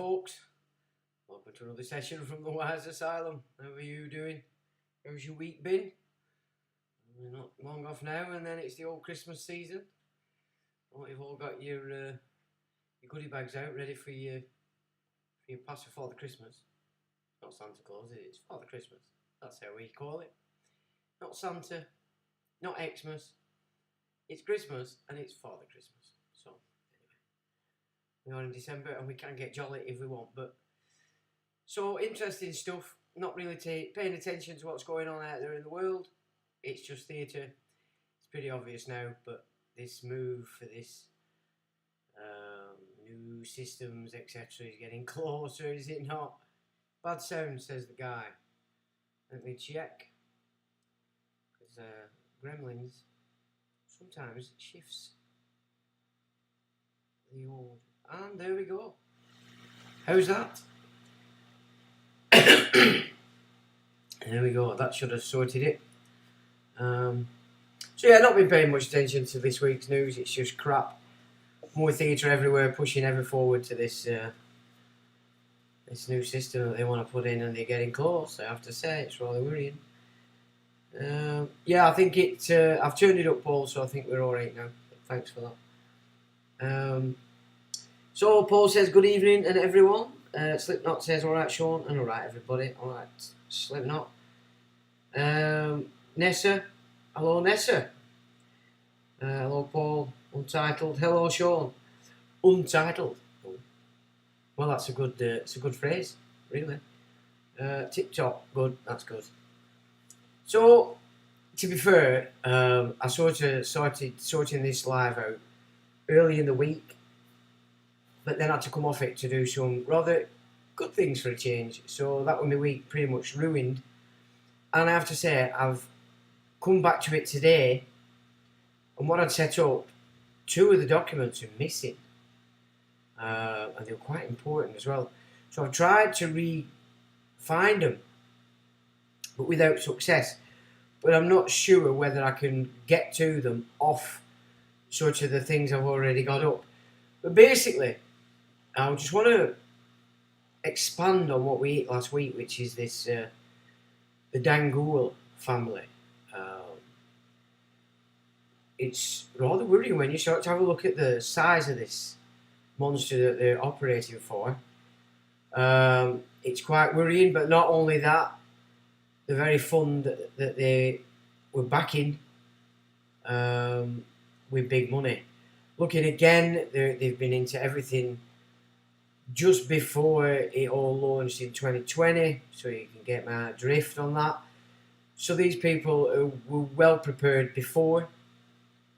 folks, welcome to another session from the Wise Asylum. How are you doing? How's your week been? We're not long off now, and then it's the old Christmas season. Oh, you've all got your goodie bags out, ready for your pass for Father Christmas. Not Santa Claus, it's Father Christmas. That's how we call it. Not Santa, not Xmas. It's Christmas, and it's Father Christmas. So, anyway, we are in December, and we can get jolly if we want, but so interesting stuff. Not really paying attention to what's going on out there in the world. It's just theatre. It's pretty obvious now, but this move for this new systems, etc., is getting closer, is it not? Bad sound, says the guy. Let me check. Because Gremlins sometimes shifts the old. And there we go. How's that? There we go. That should have sorted it. So yeah, not been paying much attention to this week's news. It's just crap. More theatre everywhere, pushing ever forward to this this new system that they want to put in, and they're getting close. I have to say, it's rather worrying. Yeah, I think it. I've turned it up, Paul, so I think we're all right now. Thanks for that. So Paul says good evening and everyone. Slipknot says all right, Sean, and all right, everybody. All right, Slipknot. Nessa, hello Nessa. Hello Paul, Untitled. Hello Sean, Untitled. Oh. Well, that's a good phrase, really. Tip top, good. That's good. So, to be fair, I sort of started sorting this live out early in the week, but then I had to come off it to do some rather good things for a change. So that was my week pretty much ruined. And I have to say, I've come back to it today, and what I'd set up, 2 of the documents are missing. And they're quite important as well. So I've tried to find them, but without success. But I'm not sure whether I can get to them off sort of the things I've already got up. But basically, I just want to expand on what we ate last week, which is this the Dangoul family. It's rather worrying when you start to have a look at the size of this monster that they're operating for. It's quite worrying, but not only that, the very fund that they were backing with big money. Looking again, they've been into everything just before it all launched in 2020, so you can get my drift on that. So these people were well prepared before,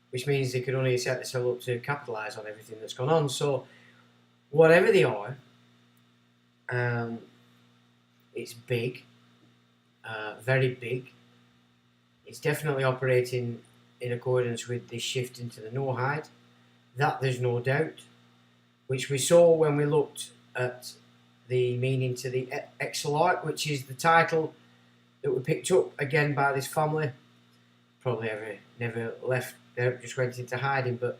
which means they could only set themselves up to capitalise on everything that's gone on. So whatever they are, it's big, very big. It's definitely operating in accordance with this shift into the no-hide. That there's no doubt, which we saw when we looked at the meaning to the Exilarch, which is the title that were picked up again by this family. Probably never left there, just went into hiding, but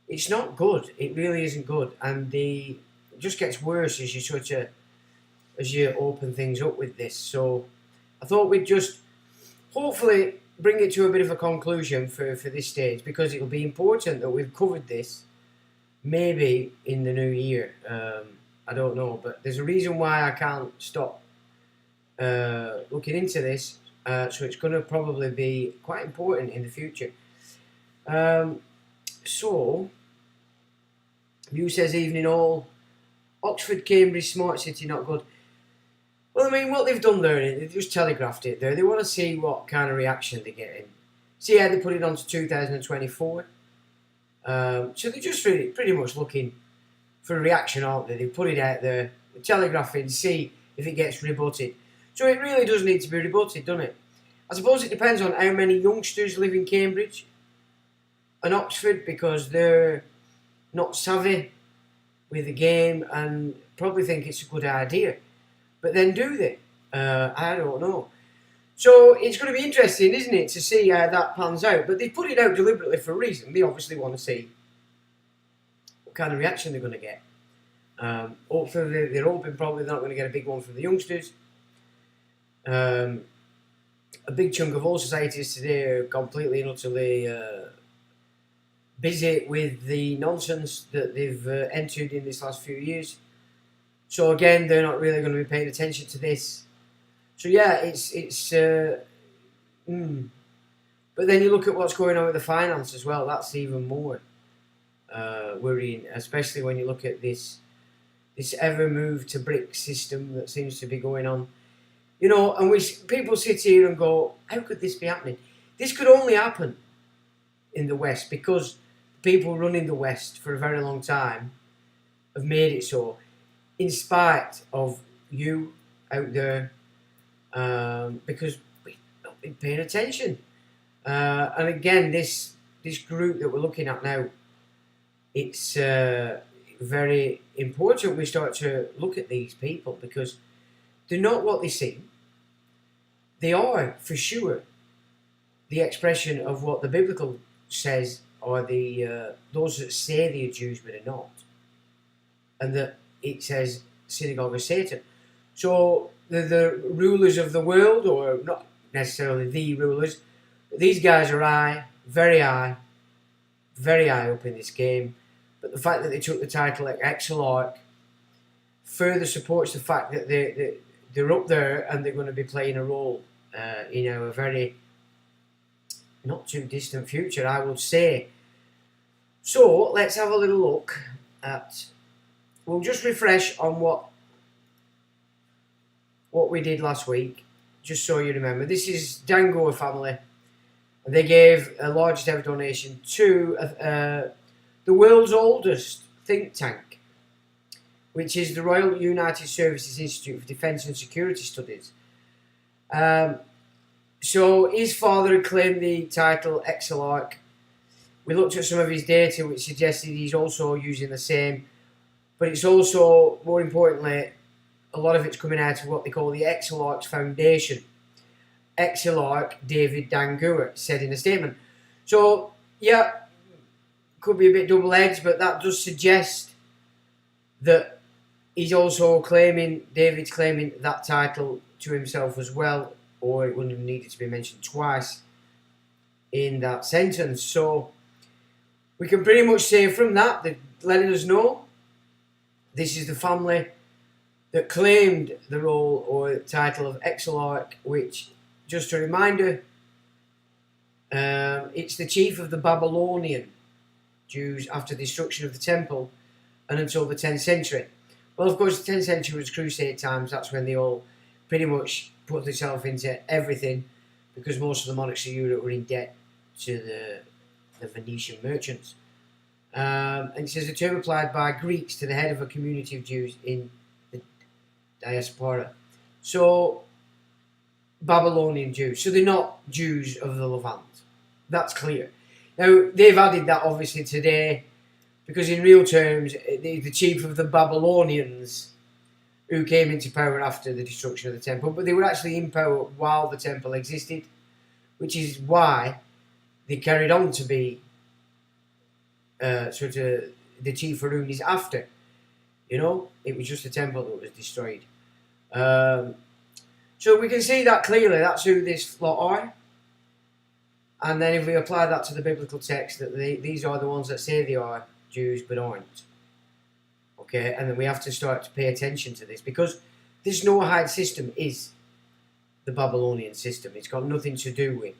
it's not good. It really isn't good, and it just gets worse as you open things up with this. So I thought we'd just hopefully bring it to a bit of a conclusion for this stage, because it'll be important that we've covered this maybe in the new year. I don't know, but there's a reason why I can't stop looking into this, so it's going to probably be quite important in the future. So, View says evening all. Oxford, Cambridge, smart city, not good. Well, I mean, what they've done there, they've just telegraphed it there. They want to see what kind of reaction they're getting. See how they put it on to 2024. So they're just really pretty much looking for a reaction, aren't they? They put it out there, they're telegraphing, see if it gets rebutted. So it really does need to be rebutted, doesn't it? I suppose it depends on how many youngsters live in Cambridge and Oxford, because they're not savvy with the game and probably think it's a good idea. But then do they? I don't know. So it's going to be interesting, isn't it, to see how that pans out. But they put it out deliberately for a reason. They obviously want to see what kind of reaction they're going to get. Hopefully, they're hoping probably they're not going to get a big one from the youngsters. A big chunk of all societies today are completely and utterly busy with the nonsense that they've entered in this last few years. So again, they're not really going to be paying attention to this. So yeah, it's. But then you look at what's going on with the finance as well. That's even more worrying, especially when you look at this ever move to brick system that seems to be going on. You know, and people sit here and go, how could this be happening? This could only happen in the West because people running the West for a very long time have made it so, in spite of you out there, because we've not been paying attention. And again, this group that we're looking at now, it's very important we start to look at these people because they're not what they seem. They are, for sure, the expression of what the biblical says are the those that say they are Jews but are not. And that it says synagogue of Satan. So the rulers of the world, or not necessarily the rulers, but these guys are very high up in this game. But the fact that they took the title like Exilarch further supports the fact that they're up there and they're going to be playing a role in a very not too distant future, I would say. So let's have a little look at. We'll just refresh on what we did last week, just so you remember. This is Dango family. They gave a largest ever donation to the world's oldest think tank, which is the Royal United Services Institute for Defence and Security Studies. So his father had claimed the title Exilarch. We looked at some of his data, which suggested he's also using the same, but it's also, more importantly, a lot of it's coming out of what they call the Exilarch Foundation. Exilarch David Dangour said in a statement. So, yeah, could be a bit double-edged, but that does suggest that he's also David's claiming that title to himself as well, or it wouldn't have needed to be mentioned twice in that sentence. So, we can pretty much say from that, they're letting us know this is the family that claimed the role or the title of Exilarch, which, just a reminder, it's the chief of the Babylonian Jews after the destruction of the temple and until the 10th century. Well, of course, the 10th century was Crusade times. That's when they all pretty much put themselves into everything because most of the monarchs of Europe were in debt to the Venetian merchants. And it says the term applied by Greeks to the head of a community of Jews in the diaspora. So, Babylonian Jews. So they're not Jews of the Levant. That's clear. Now, they've added that obviously today because in real terms, the chief of the Babylonians who came into power after the destruction of the temple, but they were actually in power while the temple existed, which is why they carried on to be sort of the chief Harun is after. You know, it was just the temple that was destroyed. So we can see that clearly. That's who this lot are. And then if we apply that to the biblical text, that these are the ones that say they are Jews but aren't. Okay, and then we have to start to pay attention to this because this Noahide system is the Babylonian system. It's got nothing to do with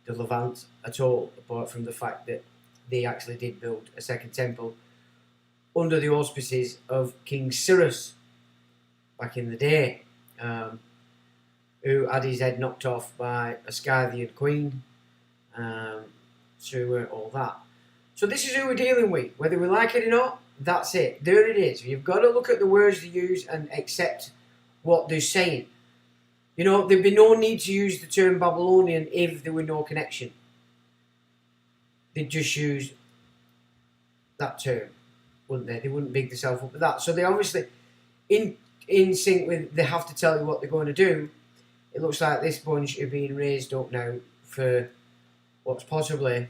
the Levant at all, apart from the fact that they actually did build a second temple under the auspices of King Cyrus back in the day, who had his head knocked off by a Scythian queen, through all that. So this is who we're dealing with. Whether we like it or not, that's it. There it is. You've got to look at the words they use and accept what they're saying. You know, there'd be no need to use the term Babylonian if there were no connection. They'd just use that term, wouldn't they? They wouldn't big themselves up with that. So they obviously, in sync with, they have to tell you what they're going to do. It looks like this bunch are being raised up now for what's possibly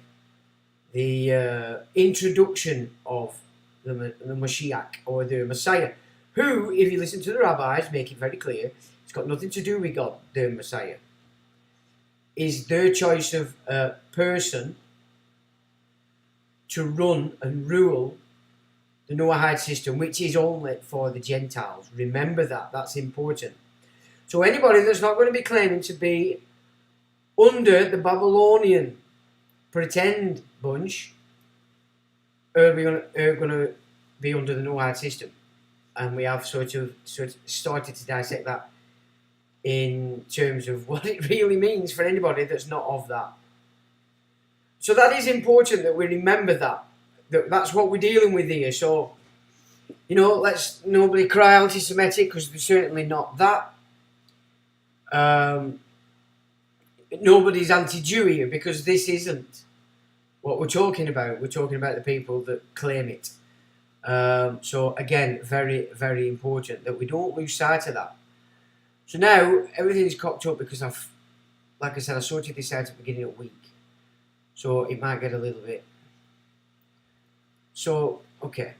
the introduction of the Mashiach, or the Messiah, who, if you listen to the rabbis, make it very clear, it's got nothing to do with God, the Messiah. Is their choice of a person to run and rule the Noahide system, which is only for the Gentiles. Remember that, that's important. So anybody that's not going to be claiming to be under the Babylonian pretend bunch are going to be under the Noahide system. And we have sort of started to dissect that in terms of what it really means for anybody that's not of that. So that is important that we remember that. That's what we're dealing with here. So, you know, let's nobody cry anti-Semitic, because we're certainly not that. Nobody's anti-Jew here, because this isn't what we're talking about. We're talking about the people that claim it. So again, very, very important that we don't lose sight of that. So now everything's cocked up because like I said, I sorted this out at the beginning of the week. So it might get a little bit. So, okay.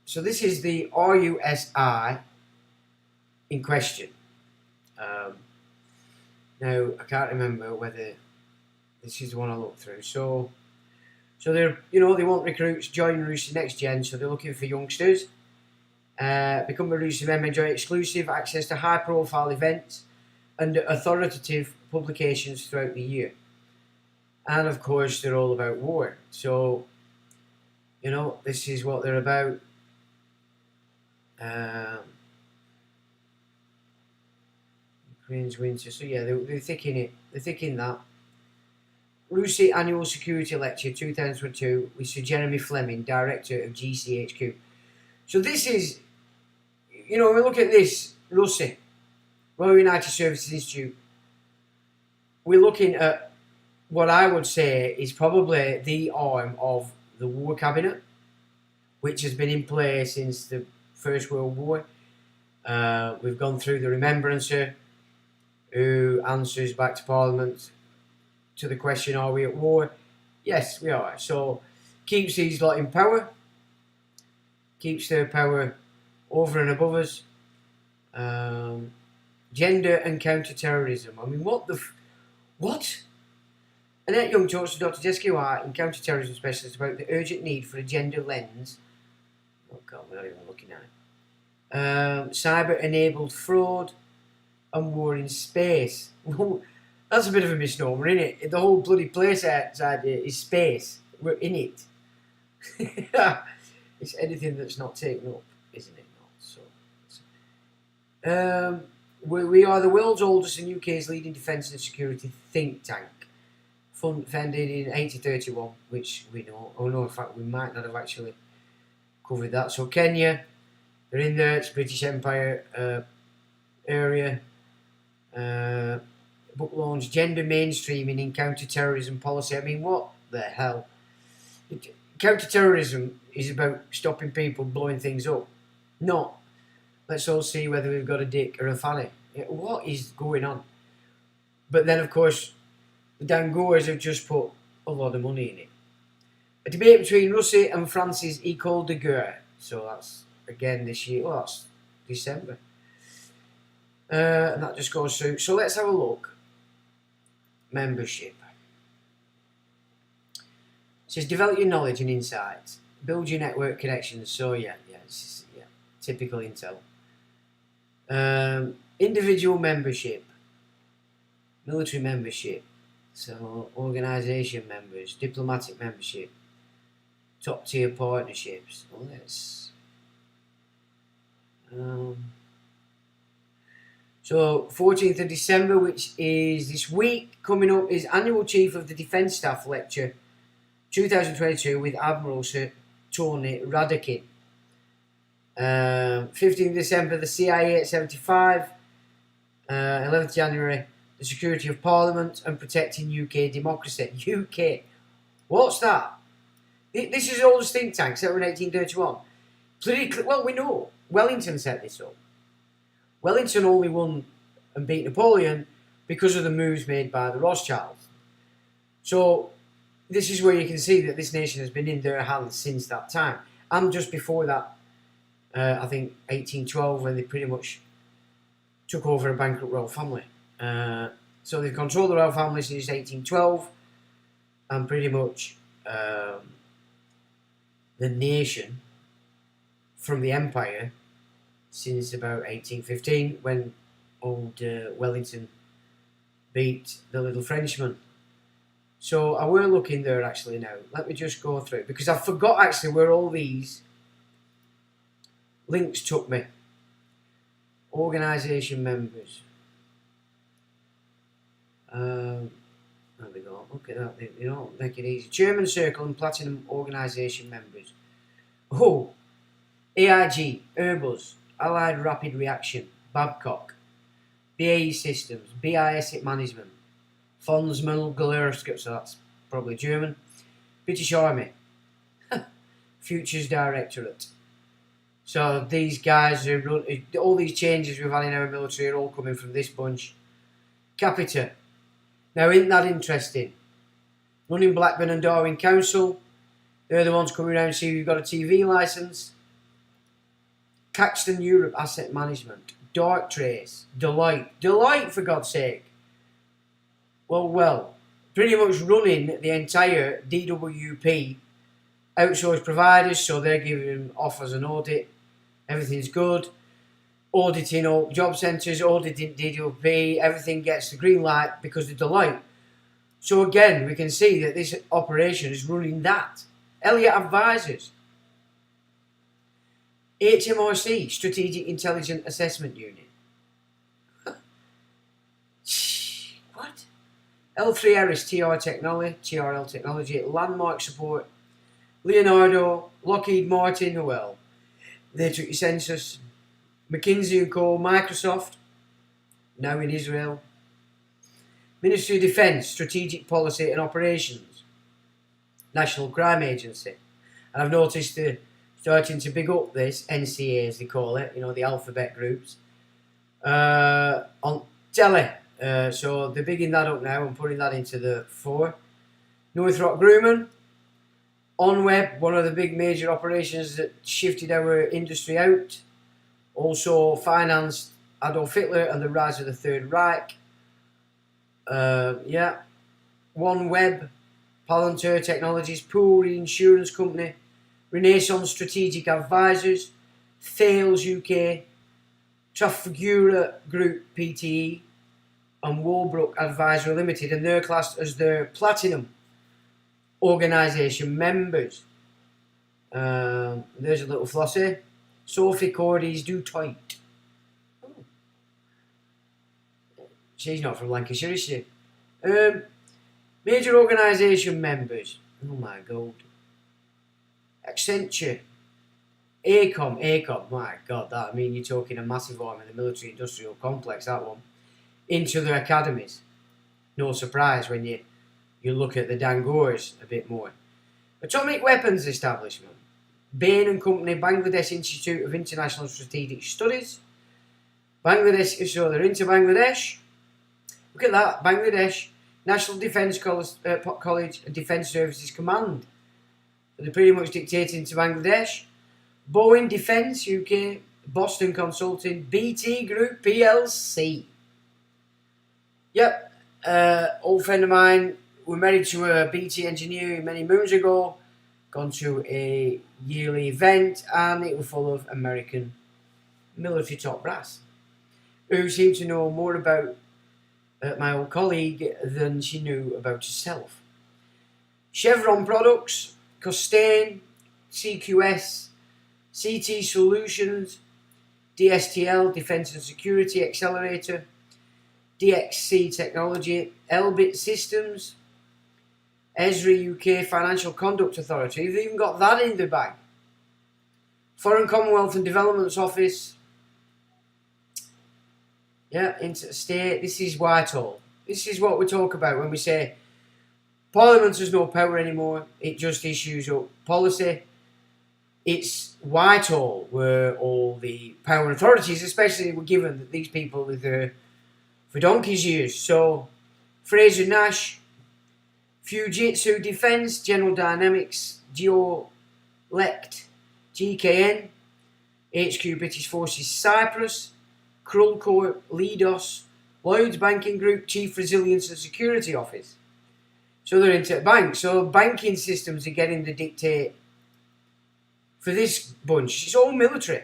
So this is the RUSI in question. Now, I can't remember whether this is the one I looked through. So they're, you know, they want recruits, join Rooster Next Gen, so they're looking for youngsters. Become a Rooster member, enjoy exclusive access to high-profile events and authoritative publications throughout the year. And, of course, they're all about war. So, you know, this is what they're about. Ukraine's winter. So, yeah, they're thinking it. They're thinking that. Rusi Annual Security Lecture 2022 with Sir Jeremy Fleming, Director of GCHQ. So this is, you know, when we look at this, RUSI, Royal United Services Institute, we're looking at what I would say is probably the arm of the War Cabinet, which has been in place since the First World War. We've gone through the Remembrancer, who answers back to Parliament to the question, are we at war? Yes, we are. So, keeps these lot in power, keeps their power over and above us. Gender and counter-terrorism. I mean, what? Annette Young talks to Dr. Jessica White, and counter-terrorism specialist, about the urgent need for a gender lens. Oh God, we're not even looking at it. Cyber-enabled fraud and war in space. That's a bit of a misnomer, isn't it? The whole bloody place outside here is space. We're in it. It's anything that's not taken up, isn't it? So, we are the world's oldest and UK's leading defence and security think tank, founded in 1831, which we know. Oh no, in fact, we might not have actually covered that. So Kenya, they're in there. It's British Empire area. Book launch, gender mainstreaming in counter-terrorism policy. I mean, what the hell? Counter-terrorism is about stopping people blowing things up. Not, let's all see whether we've got a dick or a fanny. What is going on? But then, of course, the Dangoers have just put a lot of money in it. A debate between Russie and France's École de Guerre. So that's, again, this year. Well, that's December. And that just goes through. So let's have a look. Membership. It says develop your knowledge and insights, build your network connections. So yeah, typical intel. Individual membership, military membership, so organisation members, diplomatic membership, top tier partnerships. Well, let's. So 14th of December, which is this week, coming up is Annual Chief of the Defence Staff Lecture 2022 with Admiral Sir Tony Radakin. 15th December, the CIA at 75. 11th January, the Security of Parliament and Protecting UK Democracy. UK. What's that? This is all the think tank set in 1831. Well, we know. Wellington set this up. Wellington only won and beat Napoleon because of the moves made by the Rothschilds. So, this is where you can see that this nation has been in their hands since that time. And just before that, I think 1812, when they pretty much took over a bankrupt royal family. So they've controlled the royal family since 1812, and pretty much the nation from the empire since about 1815, when old Wellington beat the little Frenchman. So I were looking there actually now. Let me just go through, because I forgot actually where all these links took me. Organisation members. There we go. Look at that. You know, make it easy. Chairman Circle and Platinum Organisation members. Oh, AIG, Airbus, Allied Rapid Reaction, Babcock, BAE Systems, BI Asset Management, Fondsmüller, so that's probably German, British Army, Futures Directorate. So these guys are all these changes we've had in our military are all coming from this bunch. Capita. Now, isn't that interesting? Running Blackburn and Darwin Council. They're the ones coming around and see if you've got a TV licence. Caxton Europe Asset Management. Dark Trace. Delight, for God's sake. Well. Pretty much running the entire DWP outsourced providers, so they're giving offers an audit. Everything's good. Auditing all job centres, auditing DWP, everything gets the green light because of Delight. So again, we can see that this operation is running that. Elliott Advisors. HMRC, Strategic Intelligence Assessment Unit. What? L3 Harris, TRL Technology, Landmark Support, Leonardo, Lockheed Martin, well, they took your census, McKinsey & Co, Microsoft, now in Israel, Ministry of Defence, Strategic Policy and Operations, National Crime Agency. And I've noticed they're starting to big up this, NCA as they call it, you know, the alphabet groups, on telly. So they're bigging that up now and putting that into the fore. Northrop Grumman, OnWeb, one of the big major operations that shifted our industry out. Also financed Adolf Hitler and the rise of the Third Reich. OneWeb, Palantir Technologies, Pool Reinsurance Company, Renaissance Strategic Advisors, Thales UK, Trafigura Group Pte, and Walbrook Advisory Limited, and they're classed as their Platinum Organisation members. There's a little flossy. Sophie Cordy's Do Tight. Oh. She's not from Lancashire, is she? Major organisation members. Oh my god. Accenture. ACOM. My god, that, I mean, you're talking a massive arm in the military industrial complex, that one. Into the academies. No surprise when you look at the Dangors a bit more. Atomic Weapons Establishment. Bain and Company, Bangladesh Institute of International Strategic Studies. Bangladesh, so they're into Bangladesh. Look at that, Bangladesh National Defence College and Defence Services Command. They're pretty much dictating to Bangladesh. Boeing Defence UK, Boston Consulting, BT Group PLC. Yep, old friend of mine, we're married to a BT engineer many moons ago. Gone to a yearly event, and it was full of American military top brass who seemed to know more about my old colleague than she knew about herself. Chevron Products, Costain, CQS, CT Solutions, DSTL, Defence and Security Accelerator, DXC Technology, Elbit Systems, Esri UK Financial Conduct Authority. They've even got that in the bag. Foreign Commonwealth and Developments Office. Yeah, interstate. This is Whitehall. This is what we talk about when we say Parliament has no power anymore. It just issues up policy. It's Whitehall where all the power and authorities, especially, were given that these people were there for donkey's years. So Fraser Nash, Fujitsu Defense, General Dynamics, Geolect, GKN, HQ British Forces Cyprus, Krulco, Leidos, Lloyds Banking Group, Chief Resilience and Security Office. So they're into banks. So banking systems are getting the dictate for this bunch. It's all military.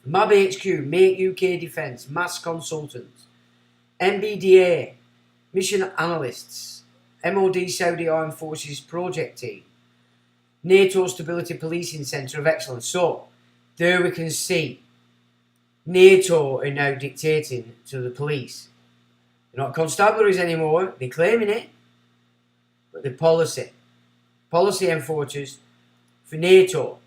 MAB HQ, Make UK Defence, Mass Consultants, MBDA, Mission Analysts, MOD Saudi Armed Forces Project Team, NATO Stability Policing Centre of Excellence. So there we can see NATO are now dictating to the police. They're not constabularies anymore, they're claiming it, but the policy enforcers for NATO.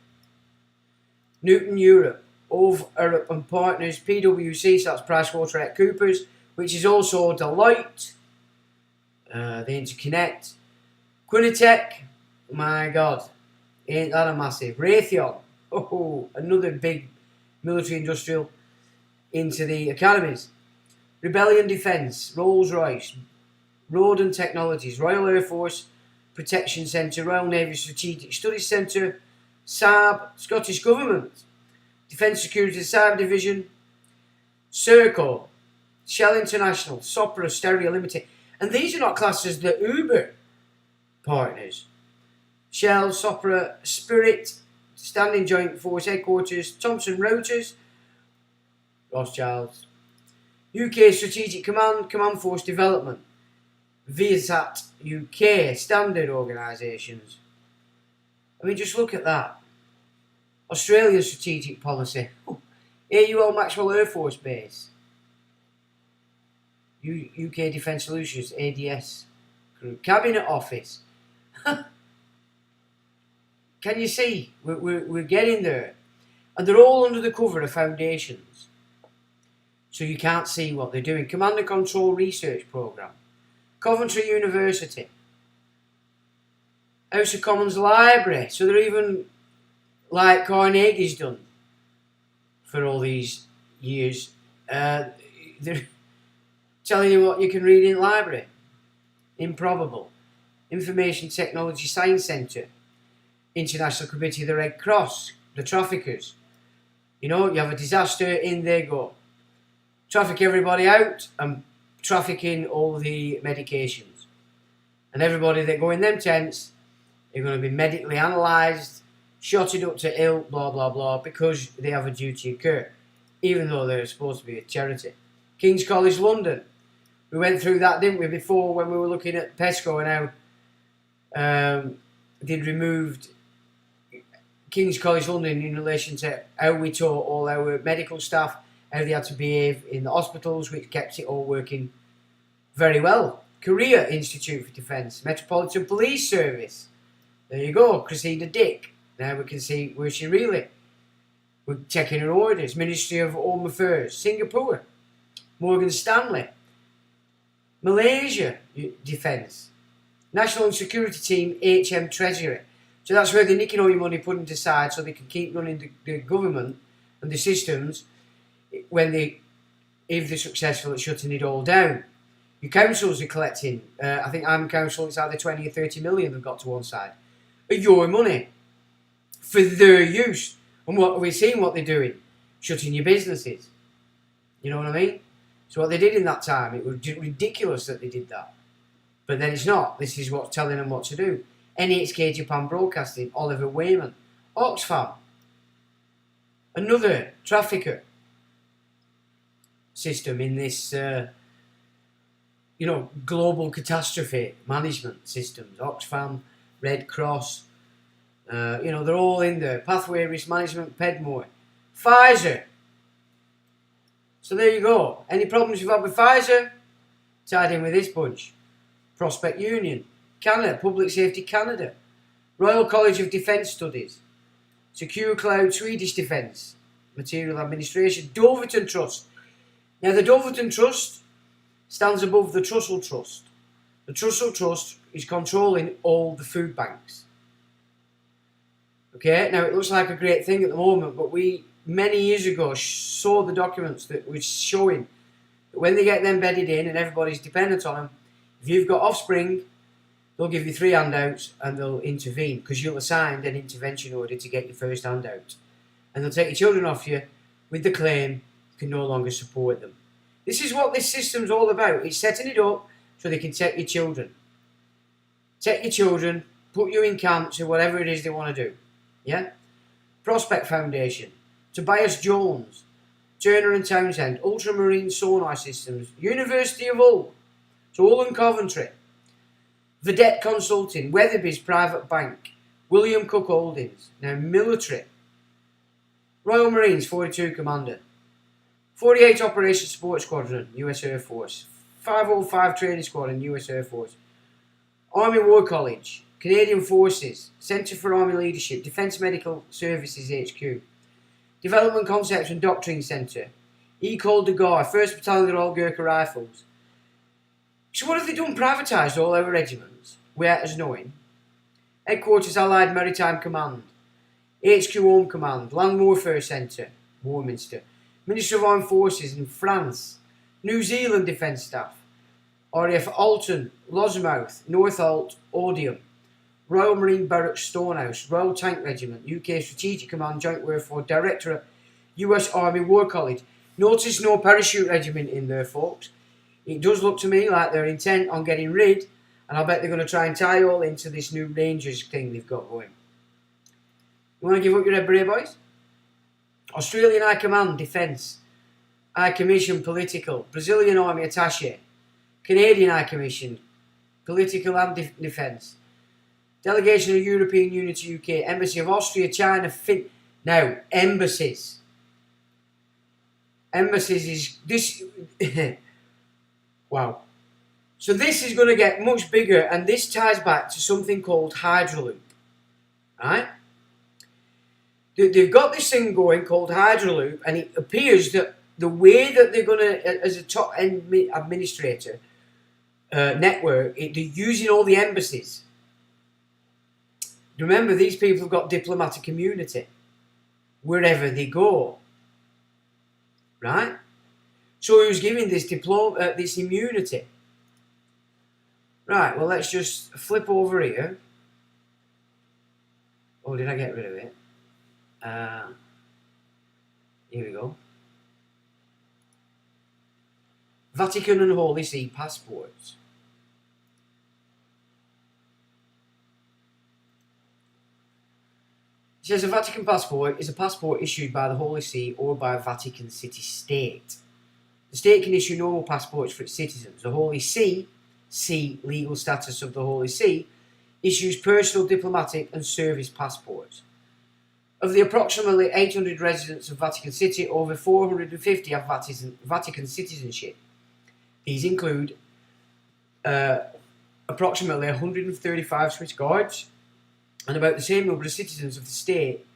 Newton Europe, OV Europe and Partners, PwC, so that's PricewaterhouseCoopers, which is also Deloitte, they interconnect. Quinitech, my God, ain't that a massive. Raytheon, another big military industrial into the academies. Rebellion Defence, Rolls-Royce, Roden Technologies, Royal Air Force Protection Centre, Royal Navy Strategic Studies Centre, Saab, Scottish Government, Defence Security Cyber Division, Serco, Shell International, Sopra Steria Limited. And these are not classed as the Uber partners. Shell, Sopra, Spirit, Standing Joint Force Headquarters, Thomson Reuters, Rothschilds, UK Strategic Command, Command Force Development, Viasat UK, standard organisations. I mean, just look at that. Australian Strategic Policy, AUL Maxwell Air Force Base, UK Defence Solutions, ADS Group, Cabinet Office. Can you see? We're getting there. And they're all under the cover of foundations. So you can't see what they're doing. Command and Control Research Programme, Coventry University, House of Commons Library. So they're even like Carnegie's done for all these years. They're telling you what you can read in the library. Improbable. Information Technology Science Centre, International Committee of the Red Cross, the traffickers. You know, you have a disaster, in they go. Traffic everybody out and traffic in all the medications. And everybody that go in them tents are going to be medically analysed, shotted up to ill, blah, blah, blah, because they have a duty of care, even though they're supposed to be a charity. King's College London. We went through that, didn't we, before when we were looking at PESCO and how they'd removed King's College London in relation to how we taught all our medical staff how they had to behave in the hospitals, which kept it all working very well. Korea Institute for Defence, Metropolitan Police Service. There you go, Cressida Dick. Now we can see where she really. We're checking her orders. Ministry of Home Affairs, Singapore, Morgan Stanley, Malaysia Defence, National Security Team, HM Treasury. So that's where they're nicking all your money, putting it aside so they can keep running the government and the systems when if they're successful at shutting it all down. Your councils are collecting, I think I'm council, it's either 20 or 30 million they've got to one side, of your money for their use. And what we're seeing what they're doing, shutting your businesses. You know what I mean? So what they did in that time, it was ridiculous that they did that. But then it's not. This is what's telling them what to do. NHK Japan Broadcasting, Oliver Wayman, Oxfam, another trafficker system in this, global catastrophe management systems. Oxfam, Red Cross, they're all in there. Pathway Risk Management, Pedmore, Pfizer. So there you go. Any problems you've had with Pfizer? Tied in with this bunch. Prospect Union, Canada, Public Safety Canada, Royal College of Defence Studies, Secure Cloud Swedish Defence, Material Administration, Doverton Trust. Now the Doverton Trust stands above the Trussell Trust. The Trussell Trust is controlling all the food banks. Okay, now it looks like a great thing at the moment, but we many years ago saw the documents that was showing that when they get them bedded in and everybody's dependent on them, if you've got offspring, they'll give you 3 handouts and they'll intervene because you'll have signed an intervention order to get your first handout. And they'll take your children off you with the claim you can no longer support them. This is what this system's all about. It's setting it up so they can take your children. Take your children, put you in camps or whatever it is they want to do. Yeah? Prospect Foundation, Tobias Jones, Turner and Townsend, Ultramarine Sonar Systems, University of Hull, so Hull and Coventry, Vedette Consulting, Weatherby's Private Bank, William Cook Holdings, now military, Royal Marines 42 Commander, 48 Operations Support Squadron, US Air Force, 505 Training Squadron, US Air Force, Army War College, Canadian Forces, Centre for Army Leadership, Defence Medical Services HQ, Development Concepts and Doctrine Centre, École de Garde, 1st Battalion Royal Gurkha Rifles. So what have they done? Privatised all our regiments, without us knowing. Headquarters Allied Maritime Command, HQ Home Command, Land Warfare Centre, Warminster, Ministry of Armed Forces in France, New Zealand Defence Staff, RAF Alton, Losmouth, Northolt, Odium, Royal Marine Barracks Stonehouse, Royal Tank Regiment, UK Strategic Command Joint Warfare Directorate, US Army War College. Notice no parachute regiment in there, folks. It does look to me like they're intent on getting rid, and I bet they're going to try and tie all into this new Rangers thing they've got going. You want to give up your Red Beret, boys? Australian High Command Defence, High Commission Political, Brazilian Army Attaché, Canadian High Commission Political and Defence, Delegation of European Union to UK, Embassy of Austria, China, Now, embassies. Embassies is this. Wow. So this is going to get much bigger, and this ties back to something called Hydraloop. Right? They've got this thing going called Hydraloop, and it appears that the way that they're going to, as a top-end administrator network, they're using all the embassies. Remember, these people have got diplomatic immunity wherever they go, right? So he was giving this this immunity. Right, well, let's just flip over here. Oh, did I get rid of it? Here we go. Vatican and Holy See passports. It says a Vatican passport is a passport issued by the Holy See or by a Vatican City State. The state can issue normal passports for its citizens. The Holy See, legal status of the Holy See, issues personal, diplomatic and service passports. Of the approximately 800 residents of Vatican City, over 450 have Vatican citizenship. These include approximately 135 Swiss guards, and about the same number of citizens of the state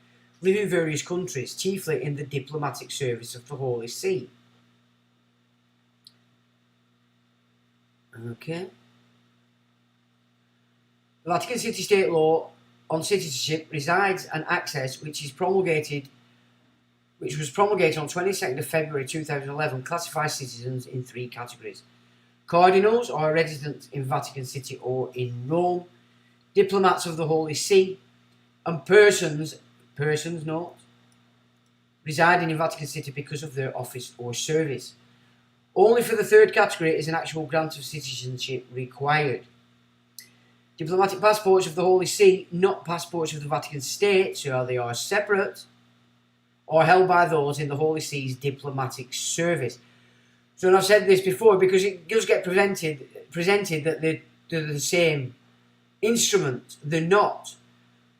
live in various countries, chiefly in the diplomatic service of the Holy See. Okay. The Vatican City State law on citizenship, resides and access, which was promulgated on 22nd of February 2011, classifies citizens in 3 categories. Cardinals are residents in Vatican City or in Rome, diplomats of the Holy See, and persons not residing in Vatican City because of their office or service. Only for the 3rd category is an actual grant of citizenship required. Diplomatic passports of the Holy See, not passports of the Vatican State, so they are separate, are held by those in the Holy See's diplomatic service. So, and I've said this before, because it does get presented that they're the same instrument. They're not.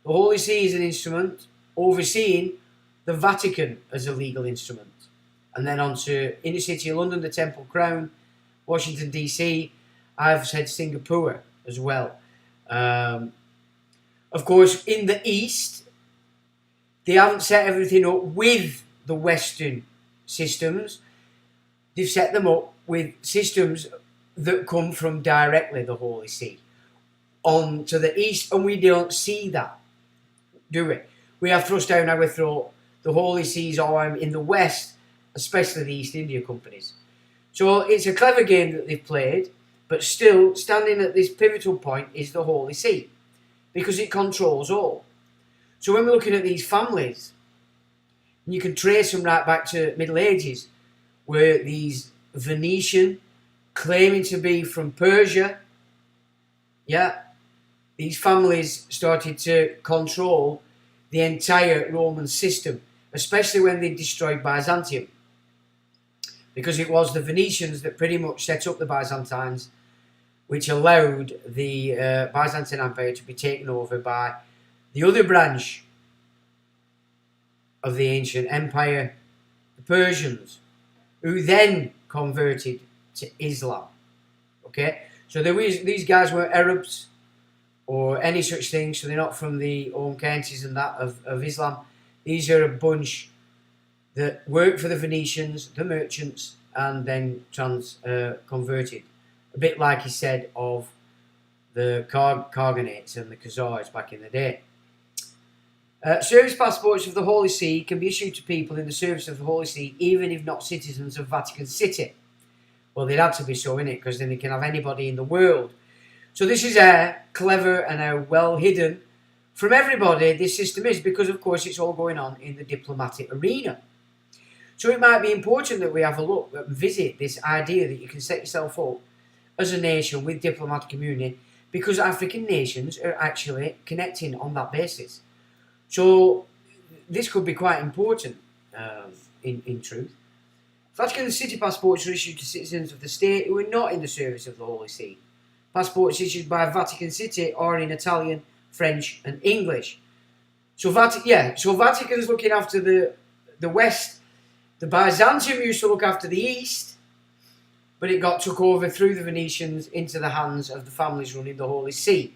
The Holy See is an instrument overseeing the Vatican as a legal instrument. And then on to inner city of London, the Temple Crown, Washington DC, I've said Singapore as well. Of course, in the East, they haven't set everything up with the Western systems. They've set them up with systems that come from directly the Holy See on to the East, and we don't see that, do we? We have thrust down our throat the Holy See's arm in the West, especially the East India companies. So it's a clever game that they've played, But still, standing at this pivotal point is the Holy See, because it controls all. So when we're looking at these families, you can trace them right back to Middle Ages, where these Venetian, claiming to be from Persia, these families started to control the entire Roman system, especially when they destroyed Byzantium, because it was the Venetians that pretty much set up the Byzantines, which allowed the Byzantine Empire to be taken over by the other branch of the ancient empire, the Persians, who then converted to Islam. Okay, so these guys weren't Arabs or any such thing, so they're not from the home counties and that of Islam. These are a bunch that worked for the Venetians, the merchants, and then converted. A bit like he said of the Khaganates and the Khazars back in the day. Service passports of the Holy See can be issued to people in the service of the Holy See, even if not citizens of Vatican City. Well, they'd have to be so, innit? Because then they can have anybody in the world. So this is how clever and how well hidden from everybody this system is, because of course it's all going on in the diplomatic arena. So it might be important that we have a look and visit this idea that you can set yourself up as a nation with diplomatic community, because African nations are actually connecting on that basis. So this could be quite important in truth. Vatican City passports are issued to citizens of the state who are not in the service of the Holy See. Passports issued by Vatican City are in Italian, French and English. So Vatican's looking after the West. The Byzantium used to look after the East, but it got took over through the Venetians into the hands of the families running the Holy See.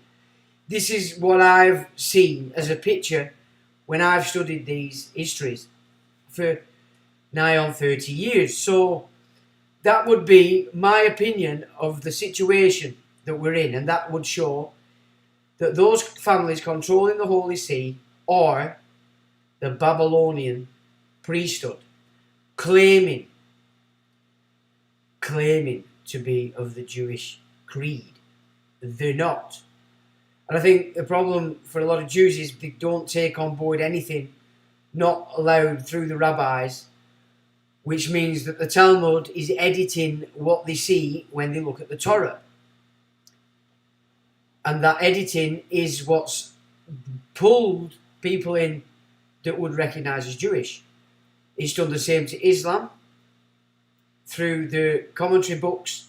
This is what I've seen as a picture when I've studied these histories for nigh on 30 years. So that would be my opinion of the situation that we're in, and that would show that those families controlling the Holy See are the Babylonian priesthood, claiming to be of the Jewish creed. They're not. And I think the problem for a lot of Jews is they don't take on board anything not allowed through the rabbis, which means that the Talmud is editing what they see when they look at the Torah. And that editing is what's pulled people in that would recognise as Jewish. It's done the same to Islam through the commentary books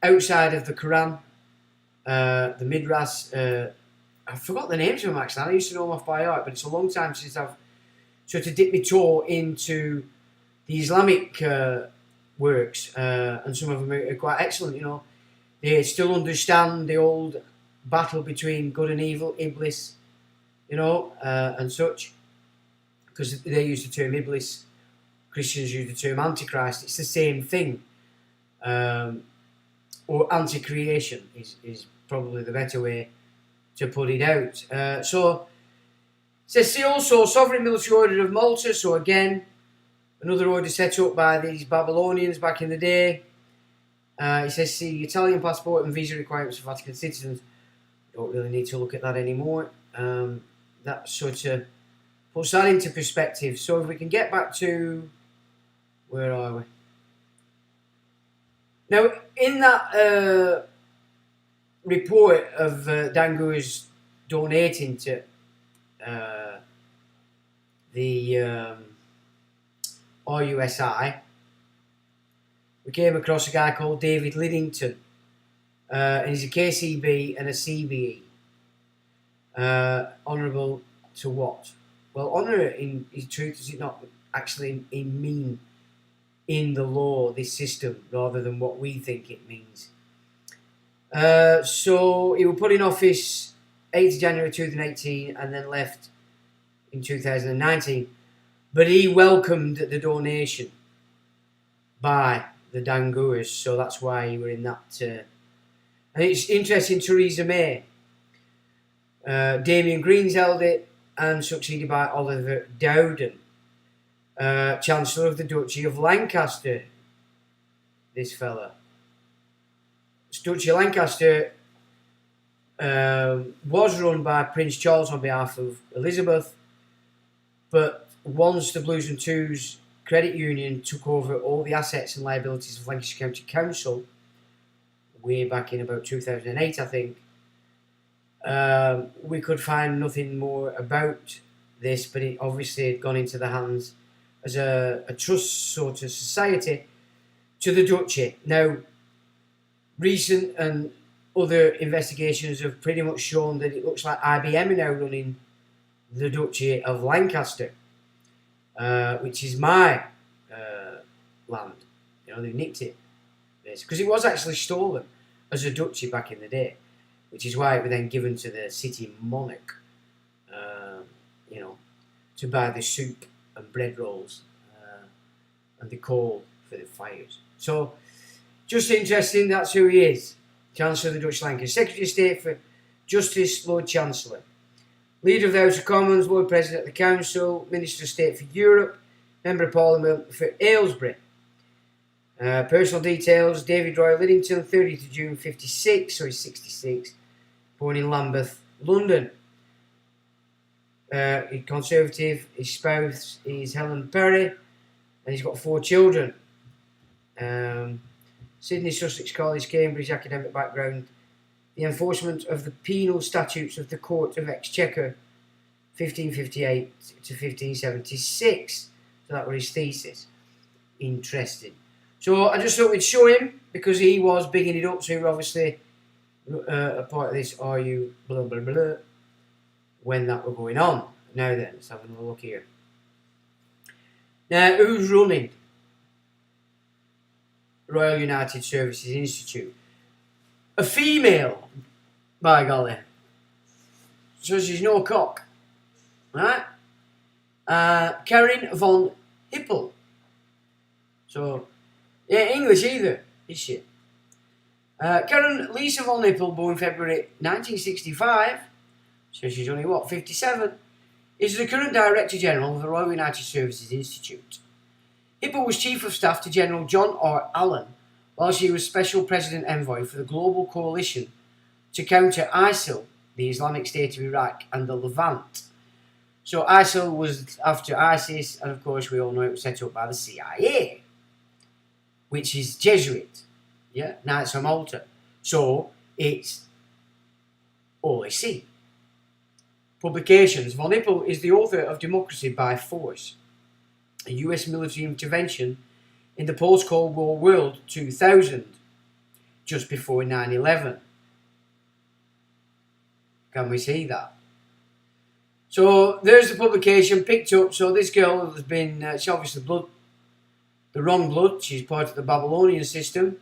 outside of the Quran, the Midrash. I forgot the names of them actually. I used to know them off by heart, but it's a long time since I've sort of dipped my toe into the Islamic works, and some of them are quite excellent. You know, they still understand the old battle between good and evil, Iblis, you know, and such, because they use the term Iblis. Christians use the term Antichrist. It's the same thing. Or anti-creation is probably the better way to put it out. So, it says, see also Sovereign Military Order of Malta. So again, another order set up by these Babylonians back in the day. It says, see Italian passport and visa requirements for Vatican citizens. Don't really need to look at that anymore. That sort of puts that into perspective. So if we can get back to, where are we? Now, in that report of Dangu's donating to the RUSI, we came across a guy called David Liddington, and he's a KCB and a CBE. Honourable to what? Well, honour in truth, does it not actually mean in the law, this system, rather than what we think it means? So he was put in office 8th January 2018 and then left in 2019. But he welcomed the donation by the Danguers, so that's why he were in that. And it's interesting, Theresa May, Damien Green's held it, and succeeded by Oliver Dowden, Chancellor of the Duchy of Lancaster, this fella. Duchy of Lancaster was run by Prince Charles on behalf of Elizabeth, but once the Blues and Twos Credit Union took over all the assets and liabilities of Lancashire County Council, way back in about 2008, I think, we could find nothing more about this, but it obviously had gone into the hands as a trust sort of society to the Duchy. Now, recent and other investigations have pretty much shown that it looks like IBM are now running the Duchy of Lancaster, which is my land. You know, they nicked it because it was actually stolen as a duchy back in the day, which is why it was then given to the city monarch, you know, to buy the soup and bread rolls and the coal for the fires. So, just interesting, that's who he is. Chancellor of the Dutch Lancaster. Secretary of State for Justice, Lord Chancellor. Leader of the House of Commons, Lord President of the Council, Minister of State for Europe, Member of Parliament for Aylesbury. Personal details, David Roy Liddington, 30th of June 56, so he's 66, born in Lambeth, London. He's Conservative, his spouse is Helen Perry, and he's got 4 children. Sydney Sussex College, Cambridge, academic background. The enforcement of the penal statutes of the Court of Exchequer, 1558 to 1576. So that was his thesis. Interesting. So I just thought we'd show him because he was bigging it up. So he was obviously a part of this Are You blah blah blah when that were going on. Now then, let's have another look here. Now, who's running Royal United Services Institute? A female, by golly. So she's no cock. Right? Karen von Hippel. So, yeah, English either, is she? Karen Lisa von Hippel, born February 1965, so she's only, 57, is the current Director General of the Royal United Services Institute. Hippel was Chief of Staff to General John R. Allen, while she was Special President Envoy for the Global Coalition to counter ISIL, the Islamic State of Iraq, and the Levant. So ISIL was after ISIS, and of course we all know it was set up by the CIA, which is Jesuit, yeah, Knights of Malta. So it's OIC. Publications. Von Hippel is the author of Democracy by Force, a US military intervention in the post-Cold War world 2000, just before 9/11. Can we see that? So there's the publication picked up. So this girl has been, she's obviously the wrong blood. She's part of the Babylonian system.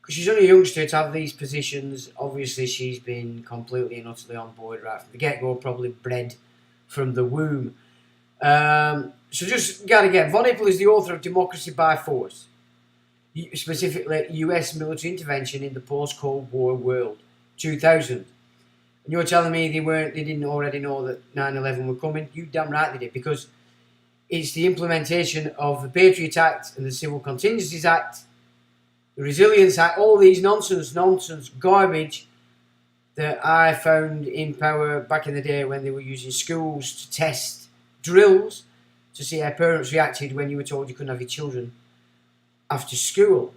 Because she's only a youngster to have these positions. Obviously she's been completely and utterly on board right from the get-go, probably bred from the womb. So just gotta get, Von Hippel is the author of Democracy by Force, specifically US military intervention in the post-Cold War world, 2000. And you're telling me they didn't already know that 9/11 were coming? You damn right they did, because it's the implementation of the Patriot Act and the Civil Contingencies Act, the Resilience Act, all these nonsense garbage that I found in power back in the day when they were using schools to test drills to see how parents reacted when you were told you couldn't have your children after school.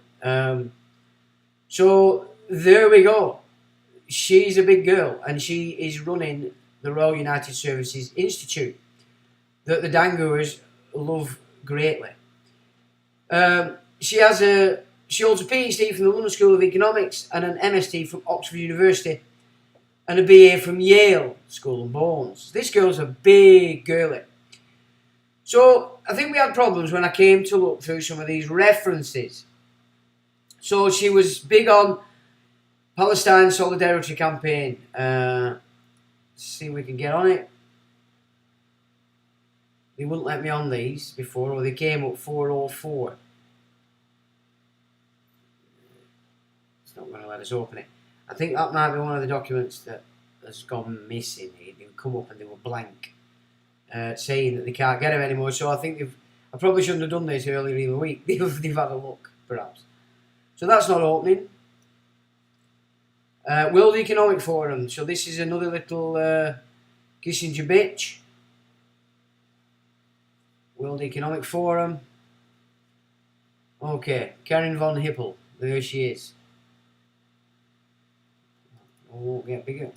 So there we go. She's a big girl and she is running the Royal United Services Institute that the Dangoers love greatly. She holds a PhD from the London School of Economics and an MSc from Oxford University and a BA from Yale School of Bones. This girl's a big girlie. So I think we had problems when I came to look through some of these references. So she was big on Palestine Solidarity Campaign. Let's see if we can get on it. They wouldn't let me on these before, or they came up 404. It's not going to let us open it. I think that might be one of the documents that has gone missing. They would come up and they were blank, saying that they can't get them anymore. So I think I probably shouldn't have done this earlier in the week. They've had a look, perhaps. So that's not opening. World Economic Forum. So this is another little Kissinger bitch. World Economic Forum. Okay, Karen von Hippel. There she is. I won't get bigger.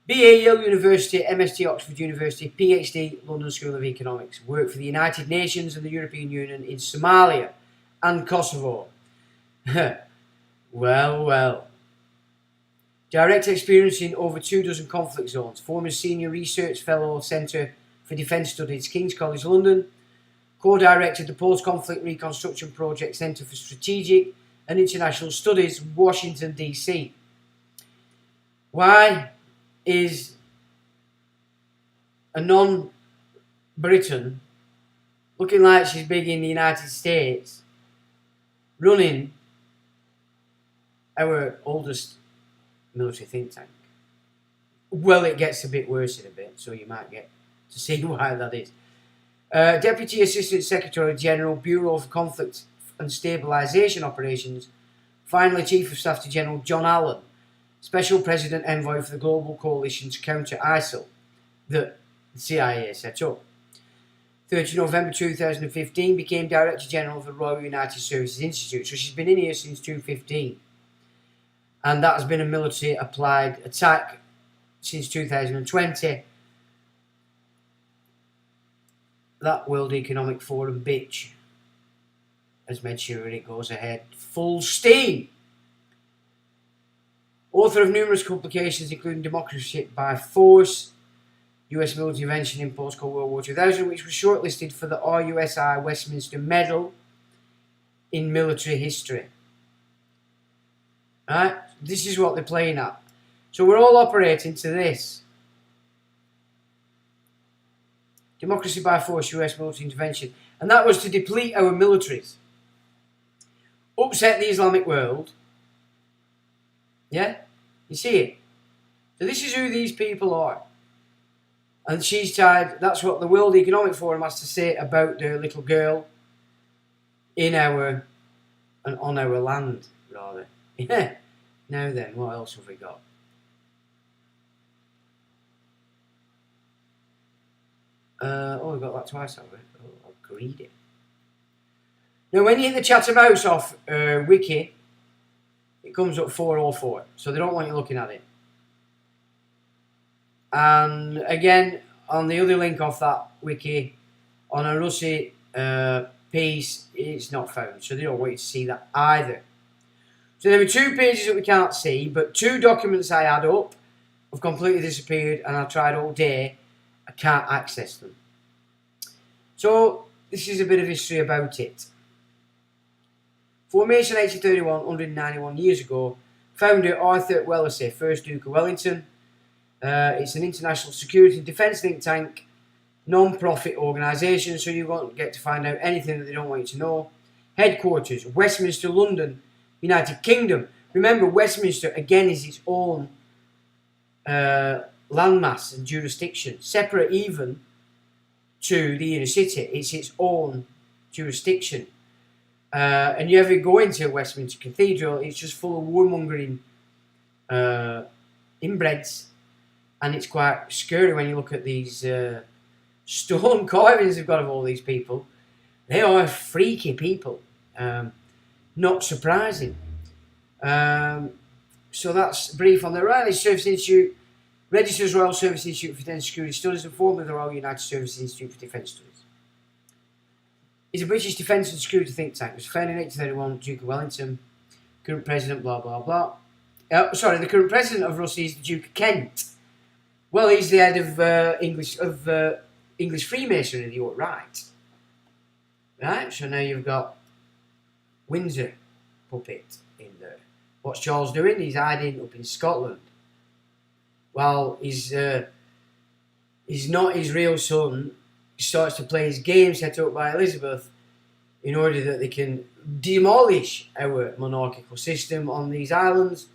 BA Yale University, MSc Oxford University, PhD London School of Economics. Worked for the United Nations and the European Union in Somalia and Kosovo. Well. Direct experience in over 24 conflict zones. Former Senior Research Fellow, Centre for Defence Studies, King's College London. Co-directed the Post-Conflict Reconstruction Project Centre for Strategic and International Studies, Washington, D.C. Why is a non-Briton looking like she's big in the United States running our oldest military think tank? Well, it gets a bit worse in a bit, so you might get to see why that is. Deputy Assistant Secretary General, Bureau of Conflict and Stabilisation Operations, finally Chief of Staff to General John Allen, Special President Envoy for the Global Coalition to counter ISIL, that the CIA set up. 30 November 2015, became Director General of the Royal United Services Institute, so she's been in here since 2015. And that has been a military applied attack since 2020. That World Economic Forum bitch has made sure it goes ahead full steam. Author of numerous publications, including Democracy by Force, US military intervention in post-Cold World War 2000, which was shortlisted for the RUSI Westminster Medal in Military History. Right? This is what they're playing at. So we're all operating to this. Democracy by Force, US military intervention. And that was to deplete our militaries. Upset the Islamic world. Yeah? You see it? So this is who these people are. And she's tied, that's what the World Economic Forum has to say about their little girl in our, and on our land, rather. Yeah. Now then, what else have we got? We've got that twice, haven't we? Oh, I'll read it. Now, when you hit the Chatham House off wiki, it comes up 404, so they don't want you looking at it. And again, on the other link off that wiki, on a Russie piece, it's not found, so they don't want you to see that either. So there were 2 pages that we can't see, but 2 documents I had up have completely disappeared, and I tried all day. I can't access them. So this is a bit of history about it. Formation 1831, 191 years ago. Founder Arthur Wellesley, 1st Duke of Wellington. It's an international security and defence think tank, non-profit organisation, so you won't get to find out anything that they don't want you to know. Headquarters, Westminster, London, United Kingdom. Remember, Westminster, again, is its own landmass and jurisdiction, separate even to the inner city. It's its own jurisdiction. And you ever go into Westminster Cathedral, it's just full of warmongering inbreds, and it's quite scary when you look at these stone carvings they've got of all these people. They are freaky people. Not surprising. So that's brief on the Riley Service Institute. Registers Royal Service Institute for Defence Security Studies and formerly the Royal United Services Institute for Defence Studies. It's a British defence and security think tank. It was founded in 1831, Duke of Wellington. Current president, blah, blah, blah. The current president of Russia is the Duke of Kent. Well, he's the head of English Freemasonry, you're right. Right, so now you've got Windsor puppet in there. What's Charles doing? He's hiding up in Scotland. While he's not his real son, he starts to play his game set up by Elizabeth in order that they can demolish our monarchical system on these islands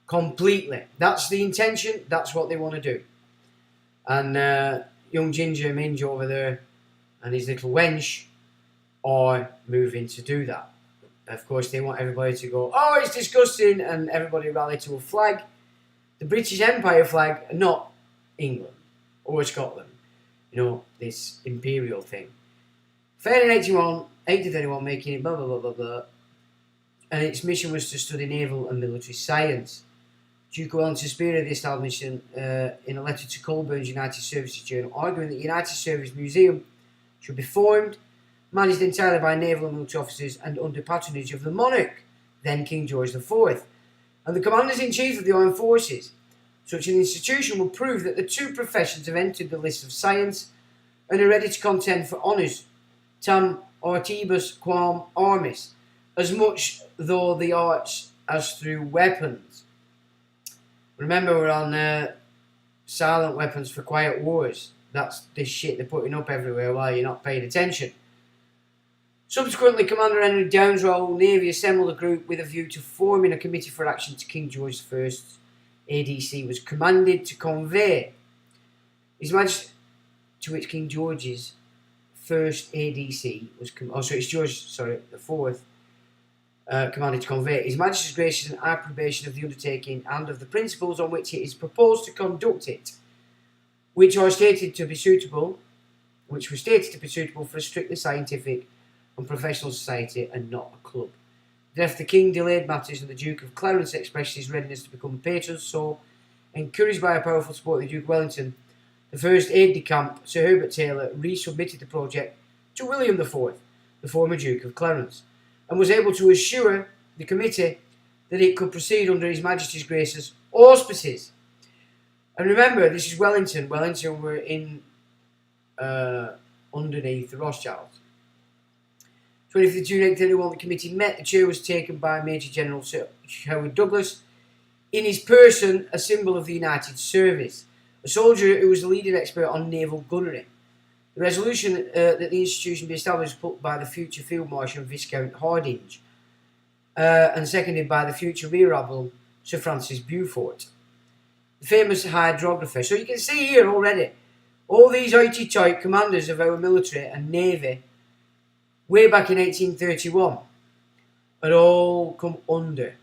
completely. That's the intention. That's what they want to do. And young Ginger Minge over there and his little wench are moving to do that. of course, they want everybody to go, oh, it's disgusting, and everybody rally to a flag. The British Empire flag, not England or Scotland. You know, this imperial thing. Fair in 1831, making it blah, blah, blah, blah, blah. And its mission was to study naval and military science. Duke Wellington spearheaded the establishment in a letter to Colburn's United Services Journal, arguing that the United Service Museum should be formed, managed entirely by naval and military officers and under patronage of the monarch, then King George IV, and the commanders-in-chief of the armed forces. Such an institution will prove that the two professions have entered the list of science and are ready to contend for honours, tam artibus quam armis, as much though the arts as through weapons. Remember, we're on silent weapons for quiet wars. That's this shit they're putting up everywhere while you're not paying attention. Subsequently, Commander Henry Downes' Royal Navy assembled a group with a view to forming a committee for action to King George I's ADC was commanded to convey. His Majesty, to which King George's first ADC was, the fourth, commanded to convey His Majesty's gracious and approbation of the undertaking and of the principles on which it is proposed to conduct it, which were stated to be suitable for a strictly scientific and professional society and not a club. The death of the King delayed matters, and the Duke of Clarence expressed his readiness to become a patron, so, encouraged by a powerful support of the Duke of Wellington, the first aide-de-camp, Sir Herbert Taylor, resubmitted the project to William IV, the former Duke of Clarence, and was able to assure the committee that it could proceed under His Majesty's Grace's auspices. And remember, this is Wellington. Wellington were in underneath the Rothschilds. 25th June 1831, the committee met. The chair was taken by Major General Sir Howard Douglas, in his person a symbol of the United Service, a soldier who was the leading expert on naval gunnery. The resolution that the institution be established was put by the future Field Marshal Viscount Hardinge, and seconded by the future Rear Admiral Sir Francis Beaufort, the famous hydrographer. So you can see here already, all these hoity-toity commanders of our military and navy, way back in 1831, had all come under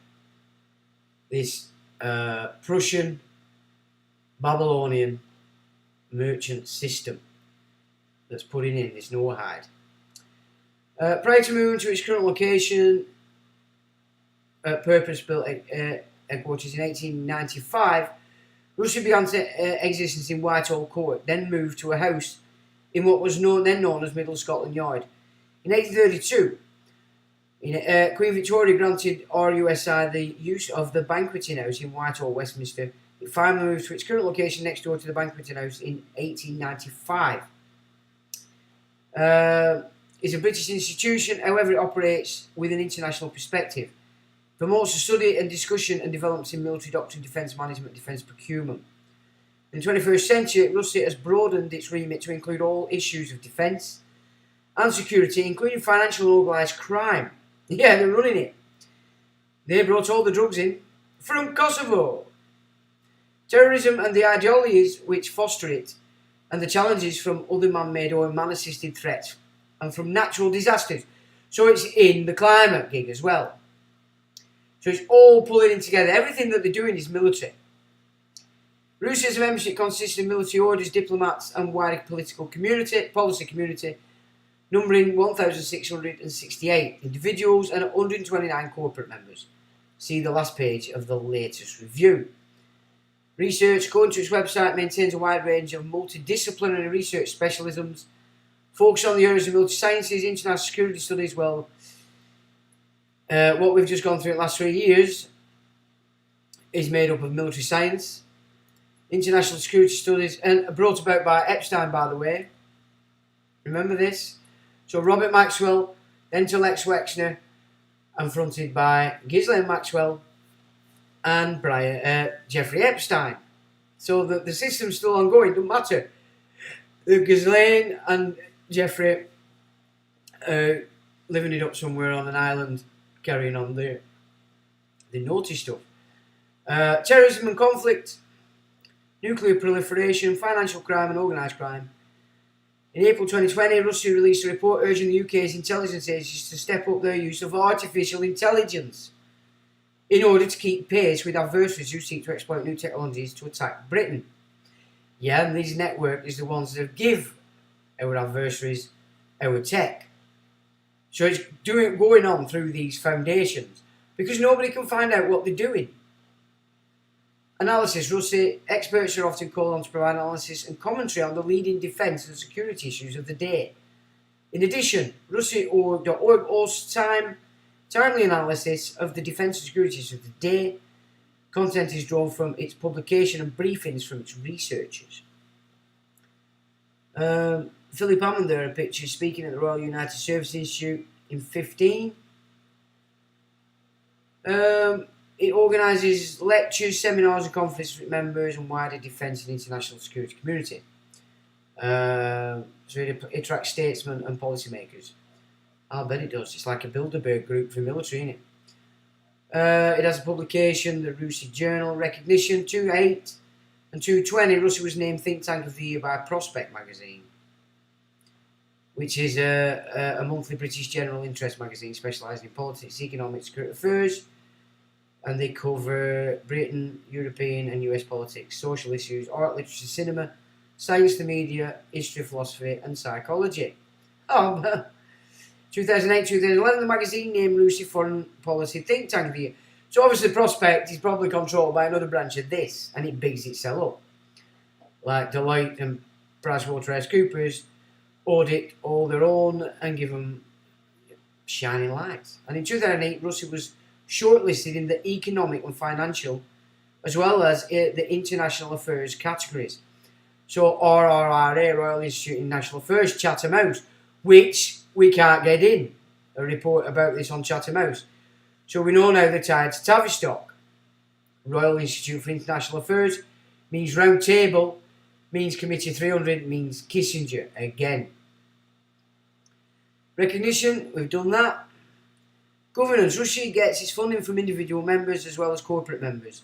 this Prussian, Babylonian merchant system that's putting in this Noahide. Prior to moving to its current location, purpose-built headquarters in 1895, Russia began existence in Whitehall Court, then moved to a house in what was then known as Middle Scotland Yard. In 1832, Queen Victoria granted RUSI the use of the banqueting house in Whitehall, Westminster. It finally moved to its current location next door to the banqueting house in 1895. It's a British institution, however it operates with an international perspective. Promotes the study and discussion and developments in military doctrine, defence management, defence procurement. In the 21st century, Russia has broadened its remit to include all issues of defence and security, including financial and organised crime. Yeah, they're running it. They brought all the drugs in from Kosovo. Terrorism and the ideologies which foster it, and the challenges from other man-made or man-assisted threats, and from natural disasters. So it's in the climate gig as well. So it's all pulling in together. Everything that they're doing is military. Russia's membership consists of military orders, diplomats, and wider political policy community, numbering 1,668 individuals and 129 corporate members. See the last page of the latest review. Research, according to its website, maintains a wide range of multidisciplinary research specialisms, focused on the areas of military sciences, international security studies. Well, what we've just gone through in the last 3 years is made up of military science, international security studies, and brought about by Epstein, by the way. Remember this? So Robert Maxwell, then to Lex Wexner, and fronted by Ghislaine Maxwell and Jeffrey Epstein. So the system's still ongoing, doesn't matter. Ghislaine and Jeffrey living it up somewhere on an island, carrying on the naughty stuff. Terrorism and conflict, nuclear proliferation, financial crime and organised crime, In April 2020, Russia released a report urging the UK's intelligence agencies to step up their use of artificial intelligence in order to keep pace with adversaries who seek to exploit new technologies to attack Britain. Yeah, and these networks is the ones that give our adversaries our tech. So it's going on through these foundations because nobody can find out what they're doing. Analysis. Russia experts are often called on to provide analysis and commentary on the leading defence and security issues of the day. In addition, Russia.org hosts timely analysis of the defence and security issues of the day. Content is drawn from its publication and briefings from its researchers. Philip Hammond there, a picture, speaking at the Royal United Service Institute in 15. It organises lectures, seminars and conferences with members and wider defence and international security community. So it attracts statesmen and policymakers. I'll bet it does. It's like a Bilderberg group for military, isn't it? It has a publication, the Rusi Journal, recognition, 2008 and 2020. Russia was named Think Tank of the Year by Prospect magazine, which is a monthly British general interest magazine specialising in politics, economics, current affairs, and they cover Britain, European and US politics, social issues, art, literature, cinema, science, the media, history, philosophy and psychology. 2008-2011, the magazine named Rusi Foreign Policy Think Tank of the Year. So obviously Prospect is probably controlled by another branch of this, and it bigs itself up. Like Deloitte and PricewaterhouseCoopers audit all their own and give them shining lights. And in 2008, Russia was shortlisted in the economic and financial, as well as the international affairs categories. So RRRA, Royal Institute in National Affairs, Chatham House, which we can't get in. A report about this on Chatham House. So we know now they're tied to Tavistock. Royal Institute for International Affairs means round table, means Committee 300, means Kissinger again. Recognition, we've done that. Governance, Russia gets its funding from individual members as well as corporate members.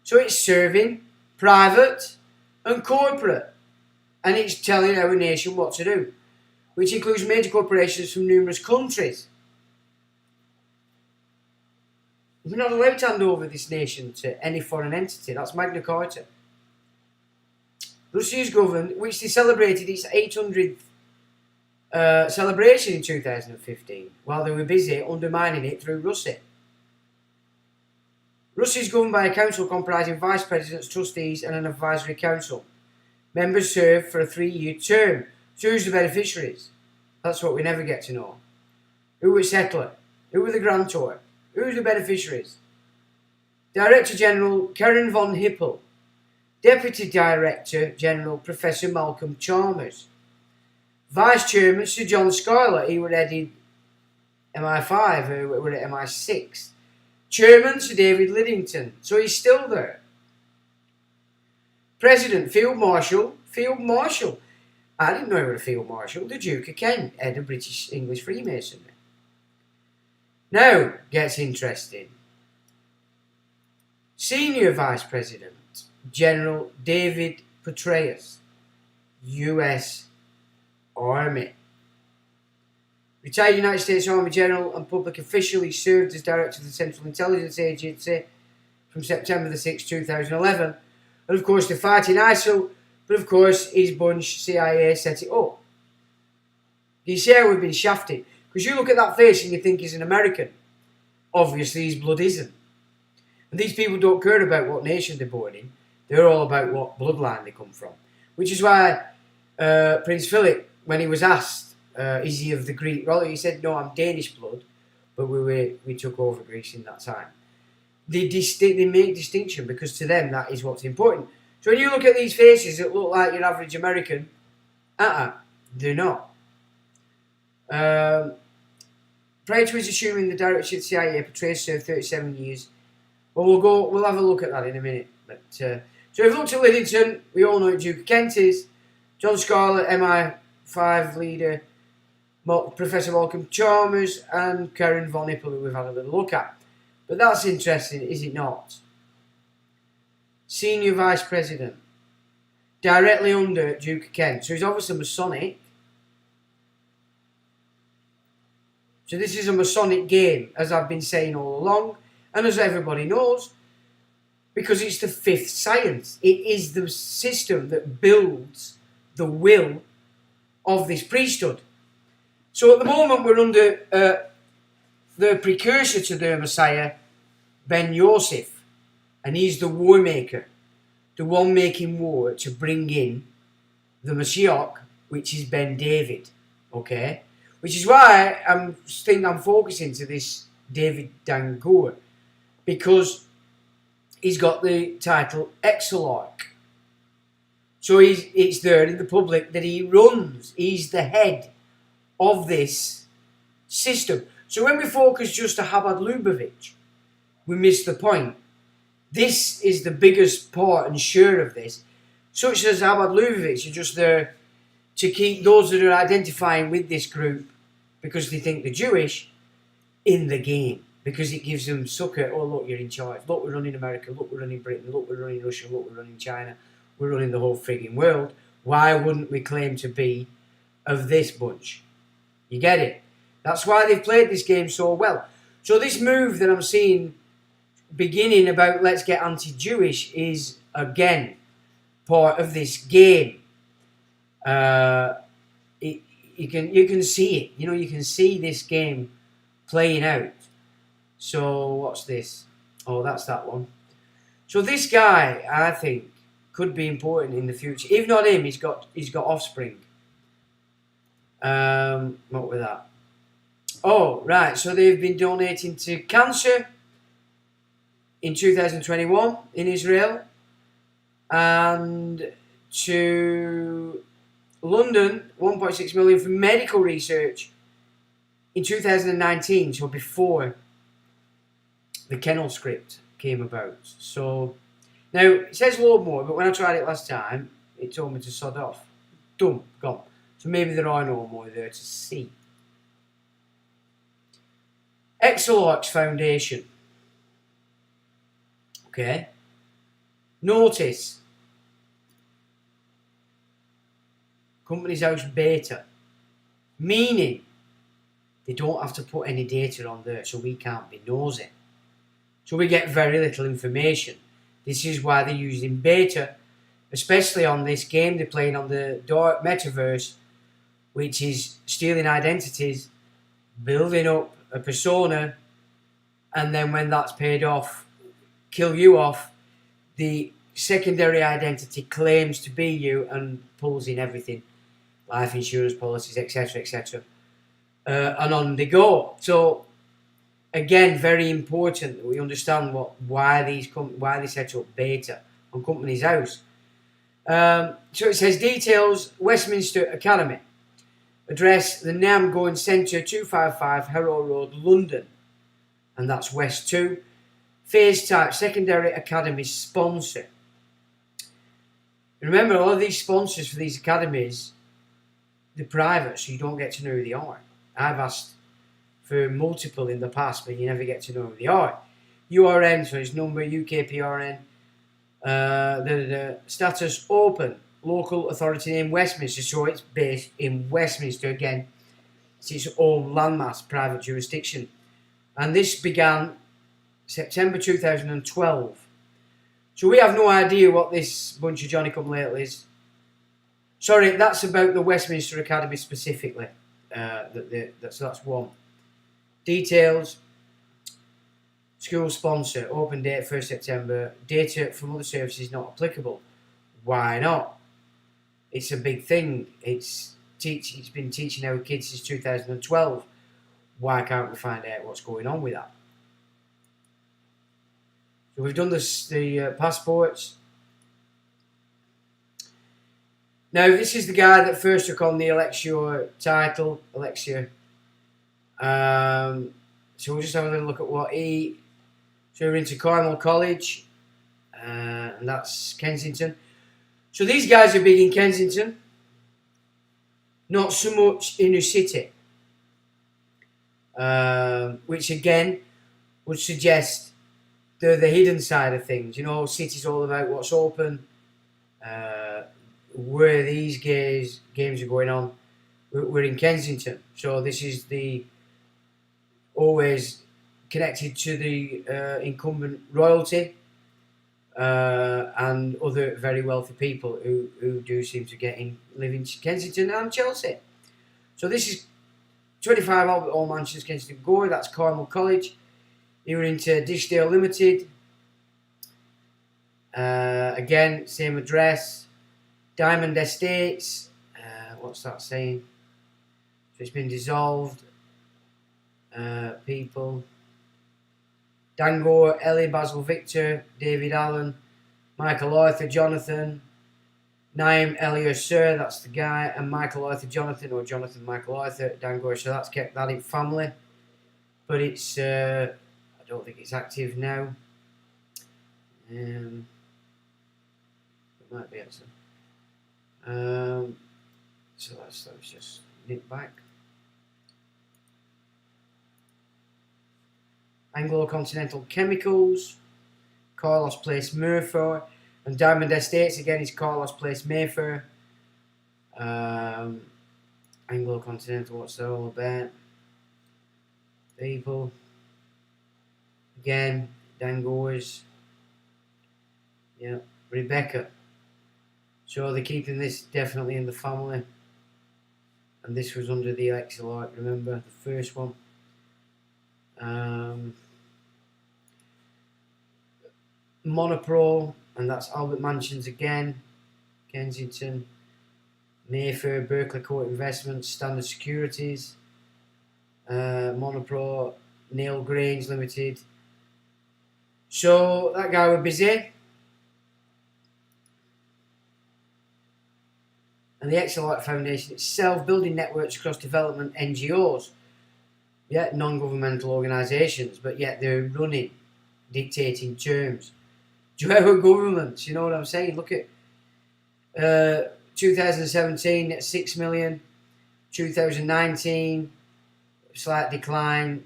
So it's serving private and corporate, and it's telling our nation what to do, which includes major corporations from numerous countries. We're not allowed to hand over this nation to any foreign entity. That's Magna Carta. Russia is governed, which they celebrated its 800th celebration in 2015, while they were busy undermining it through Russia. Russia is governed by a council comprising vice presidents, trustees and an advisory council. Members serve for a 3-year term. So who's the beneficiaries? That's what we never get to know. Who was settler? Who were the grantor? Who's the beneficiaries? Director General Karen von Hippel. Deputy Director General Professor Malcolm Chalmers. Vice Chairman Sir John Schuyler. He was headed MI5, who were at MI6. Chairman Sir David Lidington. So he's still there. President Field Marshal. I didn't know he was a Field Marshal. The Duke of Kent, head of British English Freemasonry. Now gets interesting. Senior Vice President General David Petraeus, US Army. Retired United States Army General and public official, he served as Director of the Central Intelligence Agency from September the 6th, 2011. And of course, they're fighting ISIL, but of course, his bunch, CIA, set it up. You see how we've been shafted? Because you look at that face and you think he's an American. Obviously, his blood isn't. And these people don't care about what nation they're born in. They're all about what bloodline they come from. Which is why Prince Philip, when he was asked, is he of the Greek royalty, he said, no, I'm Danish blood, but we took over Greece in that time. They make distinction because to them that is what's important. So when you look at these faces that look like your average American, they're not. Prior to his assuming the directorship of the CIA, Petraeus served 37 years. Well, we'll have a look at that in a minute. But so we've looked at Lidington, we all know who Duke of Kent is. John Schuyler, MI5 leader, Professor Malcolm Chalmers, and Karen von Hippel, who we've had a little look at. But that's interesting, is it not? Senior Vice President, directly under Duke of Kent. So he's obviously Masonic. So this is a Masonic game, as I've been saying all along, and as everybody knows, because it's the fifth science. It is the system that builds the will of this priesthood. So at the moment we're under the precursor to the Messiah, Ben Yosef, and he's the war maker, the one making war to bring in the Mashiach, which is Ben David, okay? Which is why I'm focusing to this David Dangour, because he's got the title Exilarch. So it's there in the public that he runs. He's the head of this system. So when we focus just to Chabad Lubavitch, we miss the point. This is the biggest part and share of this. Such as Chabad Lubavitch are just there to keep those that are identifying with this group because they think they're Jewish in the game. Because it gives them succor. Oh, look, you're in charge. Look, we're running America. Look, we're running Britain. Look, we're running Russia. Look, we're running China. We're running the whole frigging world. Why wouldn't we claim to be of this bunch? You get it? That's why they've played this game so well. So this move that I'm seeing beginning about let's get anti-Jewish is, again, part of this game. You can see it. You know, you can see this game playing out. So what's this? Oh, that's that one. So this guy, I think, could be important in the future. If not him, he's got offspring. What with that? Oh, right. So they've been donating to cancer in 2021 in Israel, and to London 1.6 million for medical research in 2019. So before the kennel script came about. So now it says a lot more, but when I tried it last time, it told me to sod off. Done, gone. So maybe there are no more there to see. Exilarch Foundation. Okay. Notice Companies House beta, meaning they don't have to put any data on there, so we can't be nosy. So we get very little information. This is why they're using beta, especially on this game they're playing on the dark metaverse, which is stealing identities, building up a persona, and then when that's paid off, kill you off. The secondary identity claims to be you and pulls in everything, life insurance policies, etc., etc., and on they go. So again, very important that we understand why they set up beta on Companies House. So it says details: Westminster Academy, address the Namgoin Centre, 255 Harrow Road, London, and that's West 2. Phase type: secondary academy sponsor. Remember, all of these sponsors for these academies, they're private, so you don't get to know who they are. I've asked for multiple in the past, but you never get to know who they are. URN, so it's number UKPRN. The status open, local authority name Westminster, so it's based in Westminster again. It's its own landmass, private jurisdiction. And this began September 2012. So we have no idea what this bunch of Johnny Come Lately is. Sorry, that's about the Westminster Academy specifically. So that's one. Details: school sponsor, open date 1st September, data from other services not applicable. Why not? It's a big thing. It's been teaching our kids since 2012. Why can't we find out what's going on with that? So we've done the passports. Now this is the guy that first took on the Alexia title, Alexia. So we'll just have a little look at what so we're into Carmel College, and that's Kensington. So these guys are big in Kensington, not so much inner city, which again would suggest the hidden side of things. You know, city's all about what's open, where these games are going on. We're in Kensington, so this is the always connected to the incumbent royalty and other very wealthy people who do seem to live in Kensington and Chelsea. So this is 25 Albert Hall Mansions, Kensington Gore. That's Cornwall College. He were into Dishdale Limited. Again, same address. Diamond Estates. What's that saying? So it's been dissolved. People. Dangor, Ellie, Basil Victor, David Allen, Michael Arthur Jonathan, Naim Elia Sir, that's the guy, and Michael Arthur Jonathan, or Jonathan Michael Arthur Dangor. So that's kept that in family. But it's, I don't think it's active now. It might be actually. So let's just nip back. Anglo-Continental Chemicals, Carlos Place, Mayfair, and Diamond Estates again is Carlos Place, Mayfair. Anglo-Continental, what's that all about? People. Again, Dangors. Yeah, Rebecca. So they're keeping this definitely in the family. And this was under the Exilarch, remember, the first one. Monopro, and that's Albert Mansions again, Kensington, Mayfair, Berkeley Court Investments, Standard Securities, Monopro, Neil Grange Limited. So that guy was busy. And the Exilarch Foundation itself, building networks across development NGOs, yet non-governmental organisations, but yet they're running, dictating terms. To our governments, you know what I'm saying? Look at 2017 at 6 million, 2019 slight decline,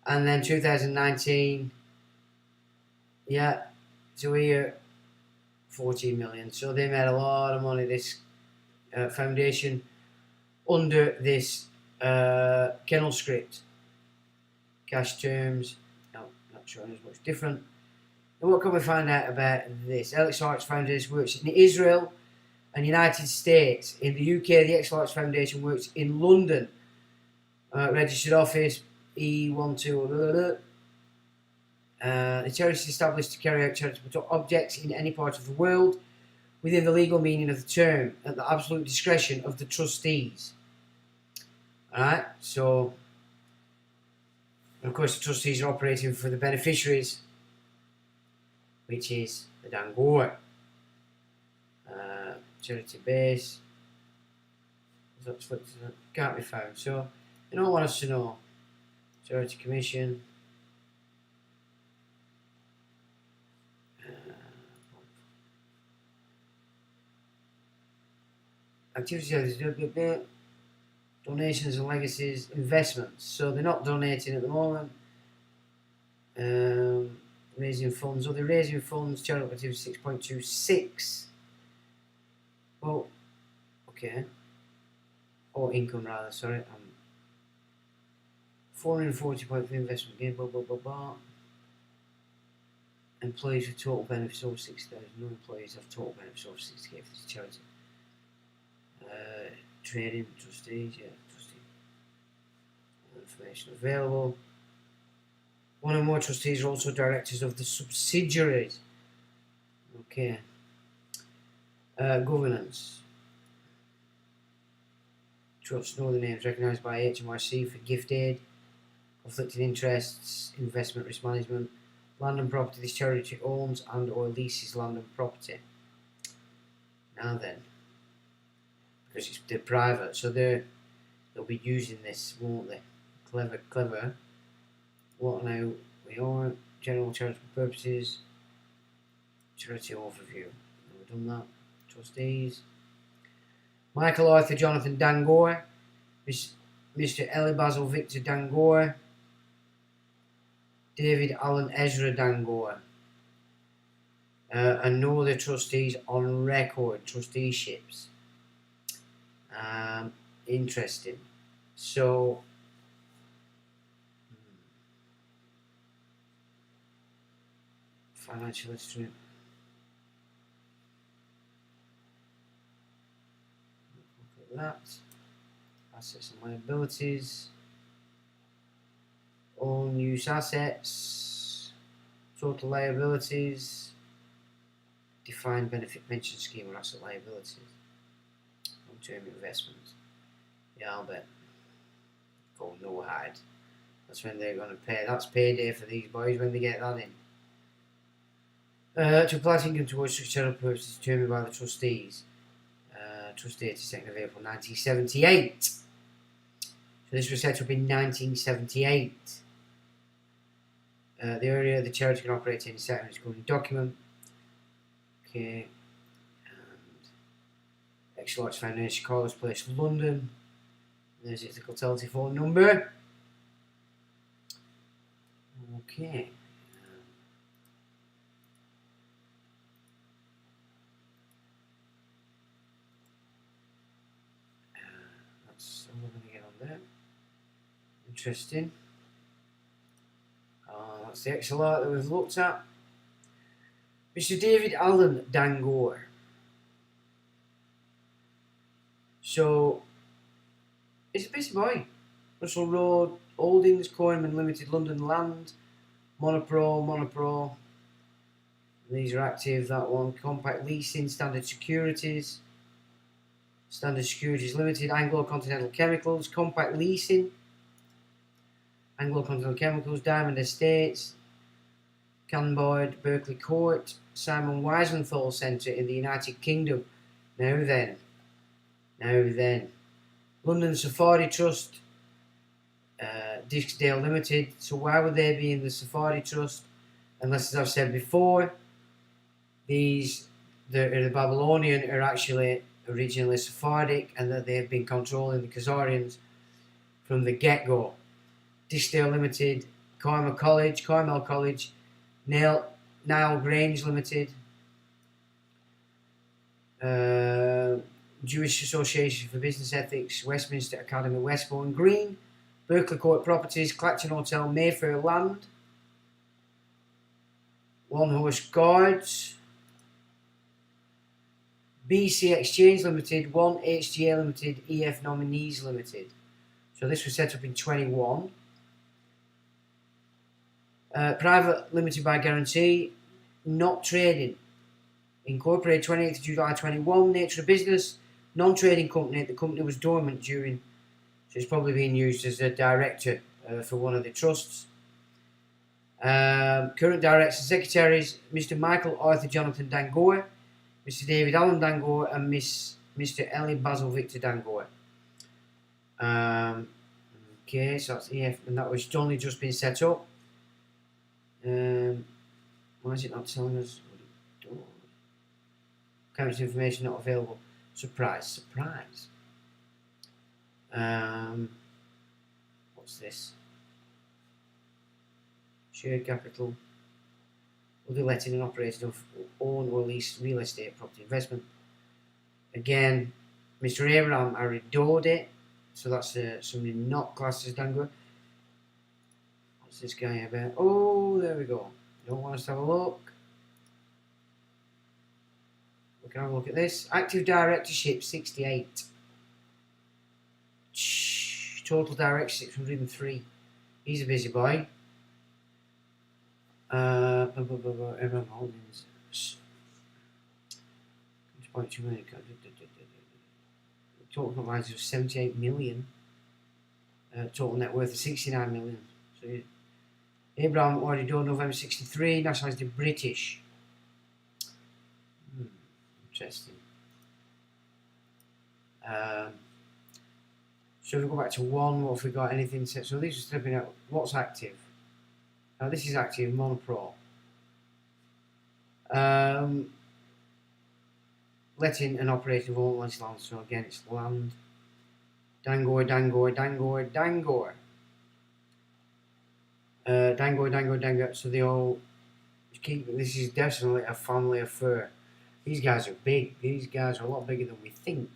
and then 2019, yeah, so here 14 million. So they made a lot of money, this foundation, under this kennel script. Cash terms, no, not showing as much different. And what can we find out about this? Exilarch Foundation works in Israel and United States. In the UK, the Exilarch Foundation works in London. Registered office E12. The charity is established to carry out charitable objects in any part of the world within the legal meaning of the term at the absolute discretion of the trustees. Alright, so of course the trustees are operating for the beneficiaries, which is the Dangor. Charity base. Can't be found. So, you don't want us to know. Charity commission. Activities, donations and legacies, investments. So they're not donating at the moment. Raising funds. They're raising funds. Charitable activity 6.26. Well, okay. Or income rather. Sorry. 440.3 investment gain. Blah blah blah blah. Employees with total benefits over 6,000. No employees have total benefits over 60k for this charity. Trading trustees, yeah, trustee. Information available. One or more trustees are also directors of the subsidiaries. Okay. Governance. Trusts, no other names recognised by HMRC for gift aid, conflicting interests, investment risk management, land and property. This charity owns and or leases land and property. Now then, because they're private, so they'll be using this, won't they? Clever. What now? We are general charitable purposes. Charity overview. We've done that. Trustees. Michael Arthur Jonathan Dangor. Mr. Eli Basil Victor Dangor. David Allen Ezra Dangor. And no other trustees on record, trusteeships. Interesting. So financial instrument. Look at that. Assets and liabilities. Own use assets. Total liabilities. Defined benefit pension scheme or asset liabilities. Long-term investments. Yeah, I'll bet. Go no hide. That's when they're going to pay. That's payday for these boys when they get that in. To apply income towards such general purposes determined by the trustees. Trust date is 2nd of April 1978. So this was set up in 1978. The area the charity can operate in is set in its governing document. Okay. And Exilarch Foundation, Carlos Place, London. There's its telephone number. Okay. That's all we're going to get on there. Interesting. That's the Exilarch that we've looked at. Mr. David Allen Dangor. So, it's a busy boy. Russell Road, Holdings, Coinman Limited, London Land, Monopro. These are active, that one. Compact Leasing, Standard Securities Limited, Anglo-Continental Chemicals, Compact Leasing, Anglo-Continental Chemicals, Diamond Estates, Canboyd, Berkeley Court, Simon Wiesenthal Centre in the United Kingdom. Now then. London Safari Trust, Discdale Limited. So why would they be in the Safari Trust? Unless, as I've said before, the Babylonian are actually originally Sephardic and that they have been controlling the Khazarians from the get-go. Discdale Limited, Carmel College, Nile Grange Limited, Jewish Association for Business Ethics, Westminster Academy, Westbourne Green, Berkeley Court Properties, Clacton Hotel, Mayfair Land, One Horse Guards, BC Exchange Limited, 1HGA Limited, EF Nominees Limited. So this was set up in 21. Private Limited by Guarantee, not trading. Incorporated 28th July 21. Nature of business, non-trading company. The company was dormant during, so it's probably being used as a director for one of the trusts. Current directors and secretaries, Mr. Michael Arthur Jonathan Dangor, Mr. David Allen Dangor, and Mr. Ellie Basil Victor Dangor. Okay, so that's EF, and that was only just been set up. Why is it not telling us what it does? Account information not available. Surprise. What's this? Share capital. Other letting and operating of own or leased real estate property investment. Again, Mr. Abraham adored it. So that's somebody not classed as Dangor. What's this guy about? Oh, there we go. Don't want us to have a look. We can have a look at this. Active directorship 68. Total directorship 603. He's a busy boy. Everyone Holdings. Total compromises of 78 million. Total net worth of 69 million. So Abraham already done November 63, nationalised in British. Interesting. So if we go back to 1, what have we got? Anything set? So these are stripping out what's active. Now this is active, Monopro. Letting and operating of all land. So again, it's land. Dangor. Dangor. So they all keep. This is definitely a family affair. These guys are big. These guys are a lot bigger than we think.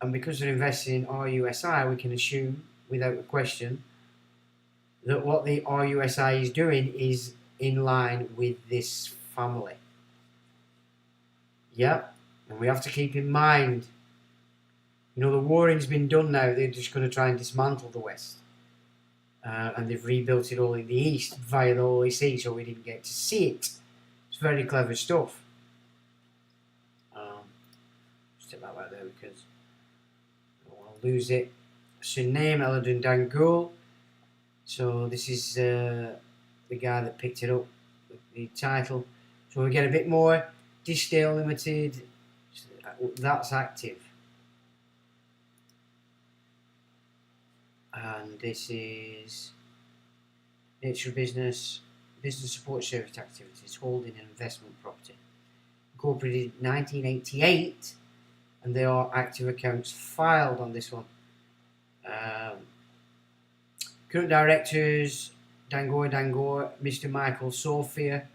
And because they're investing in RUSI, we can assume, without a question, that what the RUSI is doing is in line with this family. Yeah, and we have to keep in mind, the warring's been done now. They're just going to try and dismantle the West. And they've rebuilt it all in the East via the Holy See, so we didn't get to see it. It's very clever stuff. Just take that right there because I don't want to lose it. Name Eladrin Dangul. So this is the guy that picked it up, the title. So we get a bit more. Disdale Limited, that's active. And this is Nature Business Support Service Activities, Holding and Investment Property. Incorporated in 1988, and there are active accounts filed on this one. Current directors: Dangor, Mr. Michael Sophia,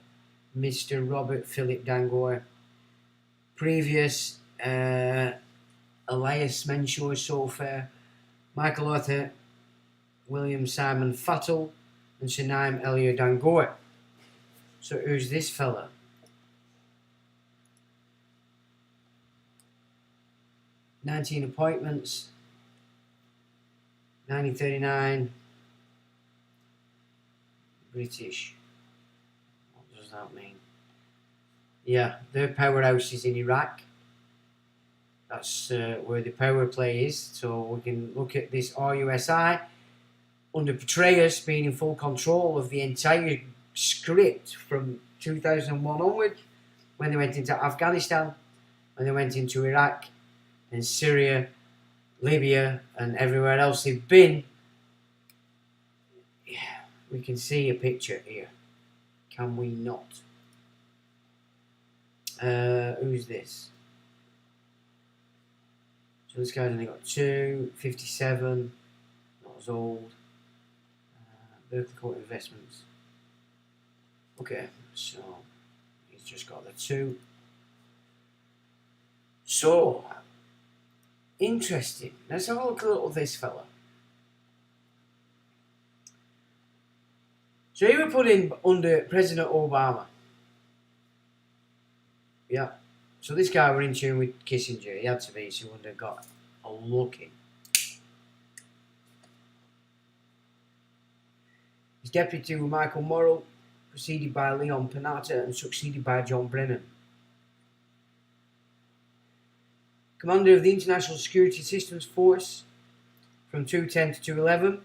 Mr. Robert Philip Dangor. Previous Elias Menshaw Sophia, Michael Arthur, William Simon Fattle, and Shanaim Elia Dangor. So who's this fella? "19 appointments, 1939, British." What does that mean? Yeah, their powerhouse is in Iraq. That's where the power play is. So we can look at this RUSI under Petraeus being in full control of the entire script from 2001 onward, when they went into Afghanistan, when they went into Iraq and Syria, Libya, and everywhere else they've been. Yeah, we can see a picture here. Can we not? Who's this? So this guy's only got 57, not as old. Berkeley Court Investments. Okay, so he's just got the 2. So, interesting. Let's have a look at this fella. So he was put in under President Obama. Yeah. So this guy were in tune with Kissinger. He had to be, so he wouldn't have got a look in. His deputy was Michael Morrow, preceded by Leon Panetta and succeeded by John Brennan. Commander of the International Security Systems Force from 210 to 211,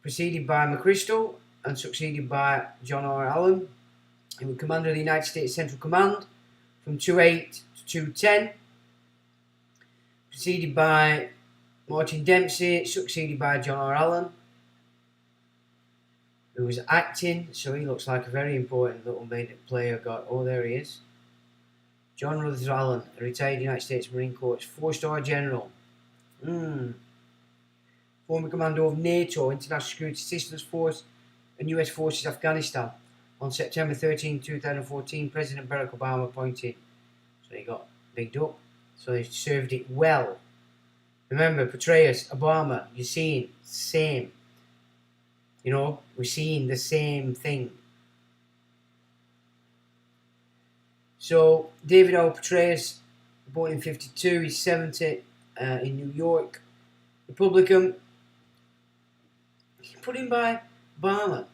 preceded by McChrystal and succeeded by John R. Allen. He was Commander of the United States Central Command from 28 to 210, preceded by Martin Dempsey, succeeded by John R. Allen, who was acting, so he looks like a very important little player. There he is. John Rutherford Allen, a retired United States Marine Corps 4-star general. Former commander of NATO, International Security Systems Force, and US Forces Afghanistan. On September 13, 2014, President Barack Obama appointed. So he got bigged up. So he served it well. Remember, Petraeus, Obama, you're seeing same. We're seeing the same thing. So, David O. Petraeus, born in 52, he's 70, in New York, Republican. He put in by Obama.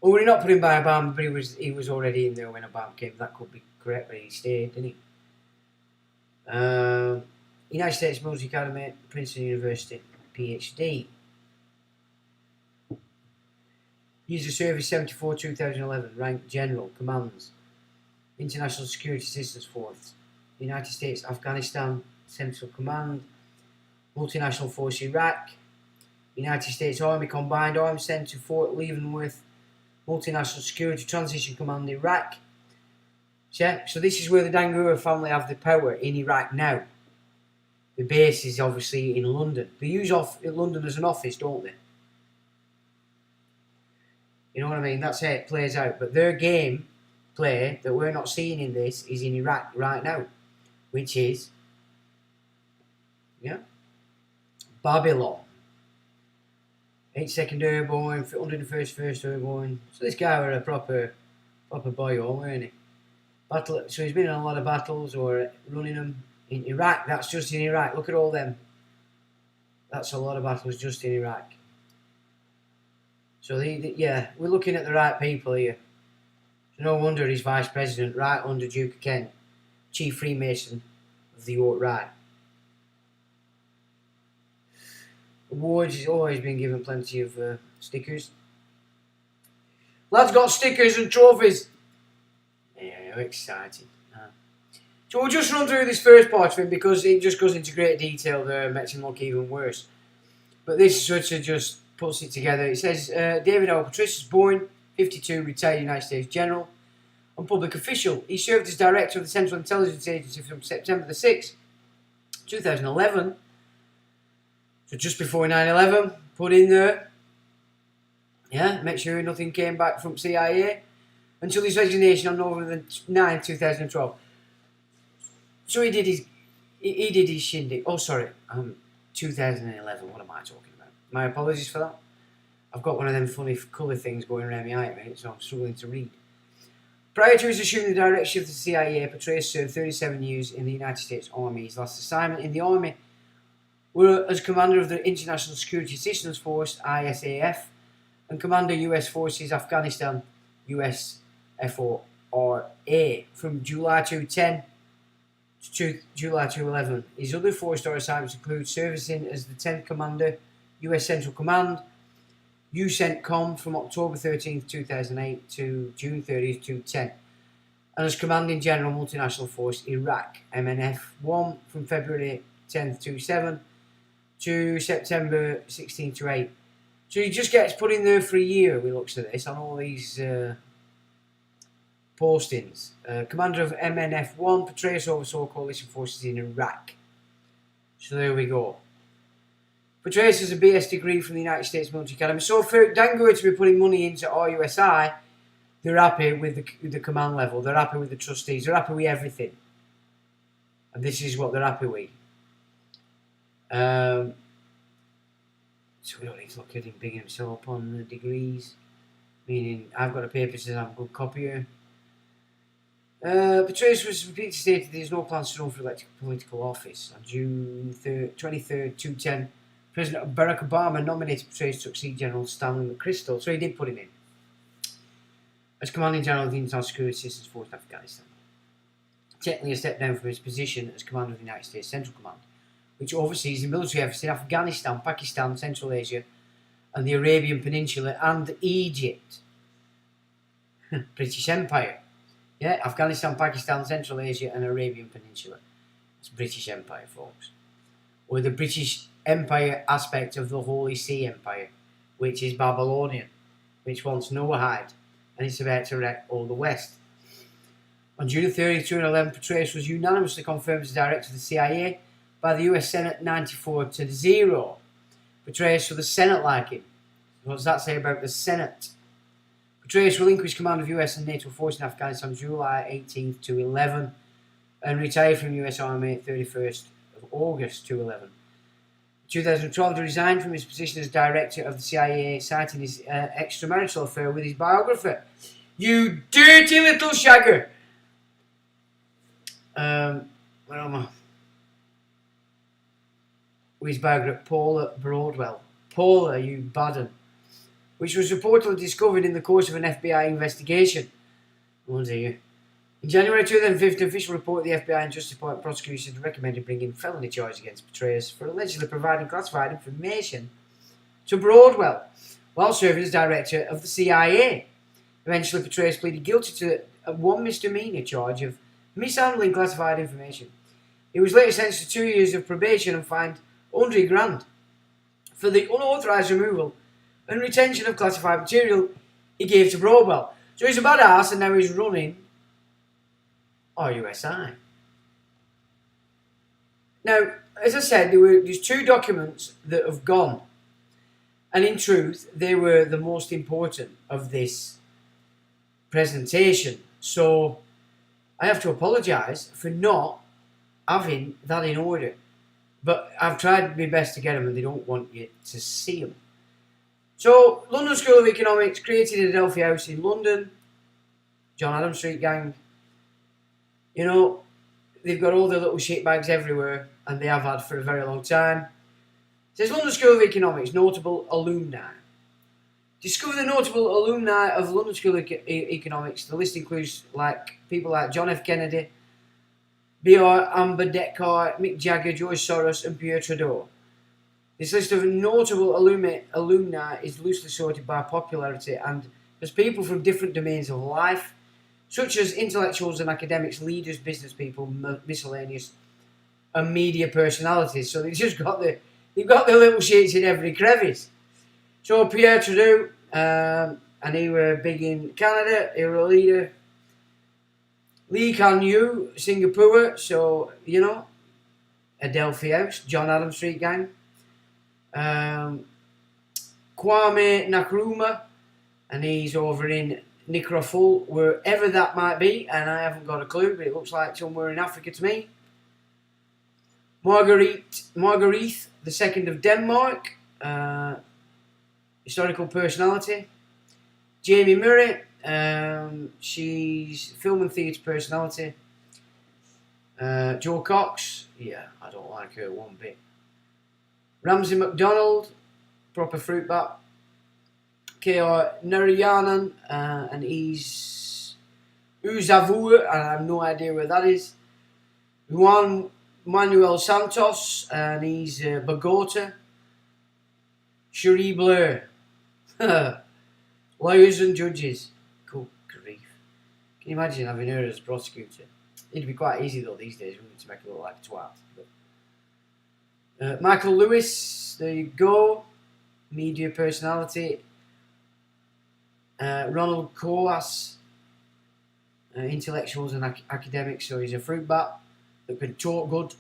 Or well, not put in by Obama, but he was already in there when Obama came. That could be correct, but he stayed, didn't he? United States Military Academy, Princeton University, PhD. Years of service 74, 2011, rank General, commands International Security Systems Force, United States Afghanistan Central Command, Multinational Force Iraq, United States Army Combined Arms Center Fort Leavenworth, Multinational Security Transition Command Iraq. Yeah, so this is where the Dangura family have the power in Iraq now. The base is obviously in London. They use London as an office, don't they? You know what I mean? That's how it plays out. But their game play that we're not seeing in this is in Iraq right now, which is Babylon. 82nd Airborne, 101st Airborne. So this guy was a proper boy, weren't he? So he's been in a lot of battles or running them in Iraq. That's just in Iraq. Look at all them. That's a lot of battles just in Iraq. So yeah, we're looking at the right people here. So no wonder he's vice president, right under Duke of Kent, chief Freemason of the York Rite. Awards, he's always been given plenty of stickers. Lad's got stickers and trophies. Yeah, exciting. So we'll just run through this first part of him because it just goes into great detail there and makes him look even worse. But this sort of just puts it together. It says, David L. Patrice was born, 52, retired United States General and public official. He served as Director of the Central Intelligence Agency from September the 6th, 2011. So just before 9/11, put in there. Yeah, make sure nothing came back from CIA. Until his resignation on November 9, 2012. So he did his shindig. Oh, sorry, 2011. What am I talking about? My apologies for that. I've got one of them funny colour things going around my eye at me, so I'm struggling to read. Prior to his assuming the direction of the CIA, Petraeus served 37 years in the United States Army. His last assignment in the Army were as commander of the International Security Assistance Force (ISAF) and commander U.S. Forces Afghanistan (USFORA) from July 2010 to July 2011. His other four-star assignments include servicing as the 10th Commander, U.S. Central Command, UCENTCOM from October 13, 2008 to June 30, 2010, and as Commanding General Multinational Force Iraq, MNF-1 from February 10, 2007 to September 16 to 8. So he just gets put in there for a year, we looks at this, on all these postings. Commander of MNF-1, Petraeus oversaw coalition forces in Iraq. So there we go. Petraeus has a BS degree from the United States Military Academy. So for Dango to be putting money into RUSI, they're happy with the command level. They're happy with the trustees. They're happy with everything. And this is what they're happy with. So we don't need to look at him bigging himself up on the degrees. Meaning, I've got a paper that says I'm a good copier. Petraeus was repeatedly stated there is no plans to run for political office. On June 23rd, 2010, President Barack Obama nominated Petraeus to succeed General Stanley McChrystal, so he did put him in as Commanding General of the International Security Assistance Force in Afghanistan. Technically a step down from his position as Commander of the United States Central Command, which oversees the military efforts in Afghanistan, Pakistan, Central Asia, and the Arabian Peninsula, and Egypt. British Empire. Yeah, Afghanistan, Pakistan, Central Asia, and Arabian Peninsula. It's British Empire, folks. Or the British Empire aspect of the Holy See Empire, which is Babylonian, which wants Noahide, and it's about to wreck all the West. On June 30, 2011, Petraeus was unanimously confirmed as Director of the CIA by the US Senate 94-0. Petraeus, so the Senate like him. What does that say about the Senate? Petraeus relinquished command of US and NATO forces in Afghanistan July 18th to 11 and retired from US Army 31st of August 2011. In 2012, he resigned from his position as Director of the CIA, citing his extramarital affair with his biographer. You dirty little shagger! Where am I? With his biographer, Paula Broadwell. Paula, you bad un. Which was reportedly discovered in the course of an FBI investigation. Oh dear. In January 2015, an official report of the FBI and Justice Department prosecutors recommended bringing felony charges against Petraeus for allegedly providing classified information to Broadwell while serving as Director of the CIA. Eventually, Petraeus pleaded guilty to one misdemeanor charge of mishandling classified information. He was later sentenced to 2 years of probation and fined $100,000 for the unauthorised removal and retention of classified material he gave to Broadwell. So he's a badass and now he's running RUSI. Now, as I said, there's two documents that have gone. And in truth, they were the most important of this presentation. So I have to apologise for not having that in order. But I've tried my best to get them and they don't want you to see them. So, London School of Economics created a Adelphi House in London. John Adams Street gang. You know, they've got all their little shit bags everywhere, and they have had for a very long time. It says London School of Economics, notable alumni. Discover the notable alumni of London School of Economics. The list includes people like John F. Kennedy, B.R. Ambedkar, Mick Jagger, George Soros, and Pierre Trudeau. This list of notable alumni is loosely sorted by popularity and as people from different domains of life, such as intellectuals and academics, leaders, business people, miscellaneous, and media personalities. So they've got their little shits in every crevice. So Pierre Trudeau, and he were big in Canada, he were a leader. Lee Kuan Yew, Singapore, so, you know, Adelphi House, John Adams Street gang. Kwame Nkrumah, and he's over in Nicrofull, wherever that might be, and I haven't got a clue, but it looks like somewhere in Africa to me. Marguerite II of Denmark, historical personality. Jamie Murray, she's film and theatre personality. Jo Cox, yeah, I don't like her one bit. Ramsay MacDonald, proper fruit bat. K.R. Narayanan, and he's Uzavur, and I have no idea where that is. Juan Manuel Santos, and he's Bogota. Cherie Blair, lawyers and judges. Good grief. Can you imagine having her as a prosecutor? It'd be quite easy though these days, wouldn't it, to make her look like a twat. Michael Lewis, there you go. Media personality. Ronald Coas, intellectuals and academics, so he's a fruit bat that can talk good.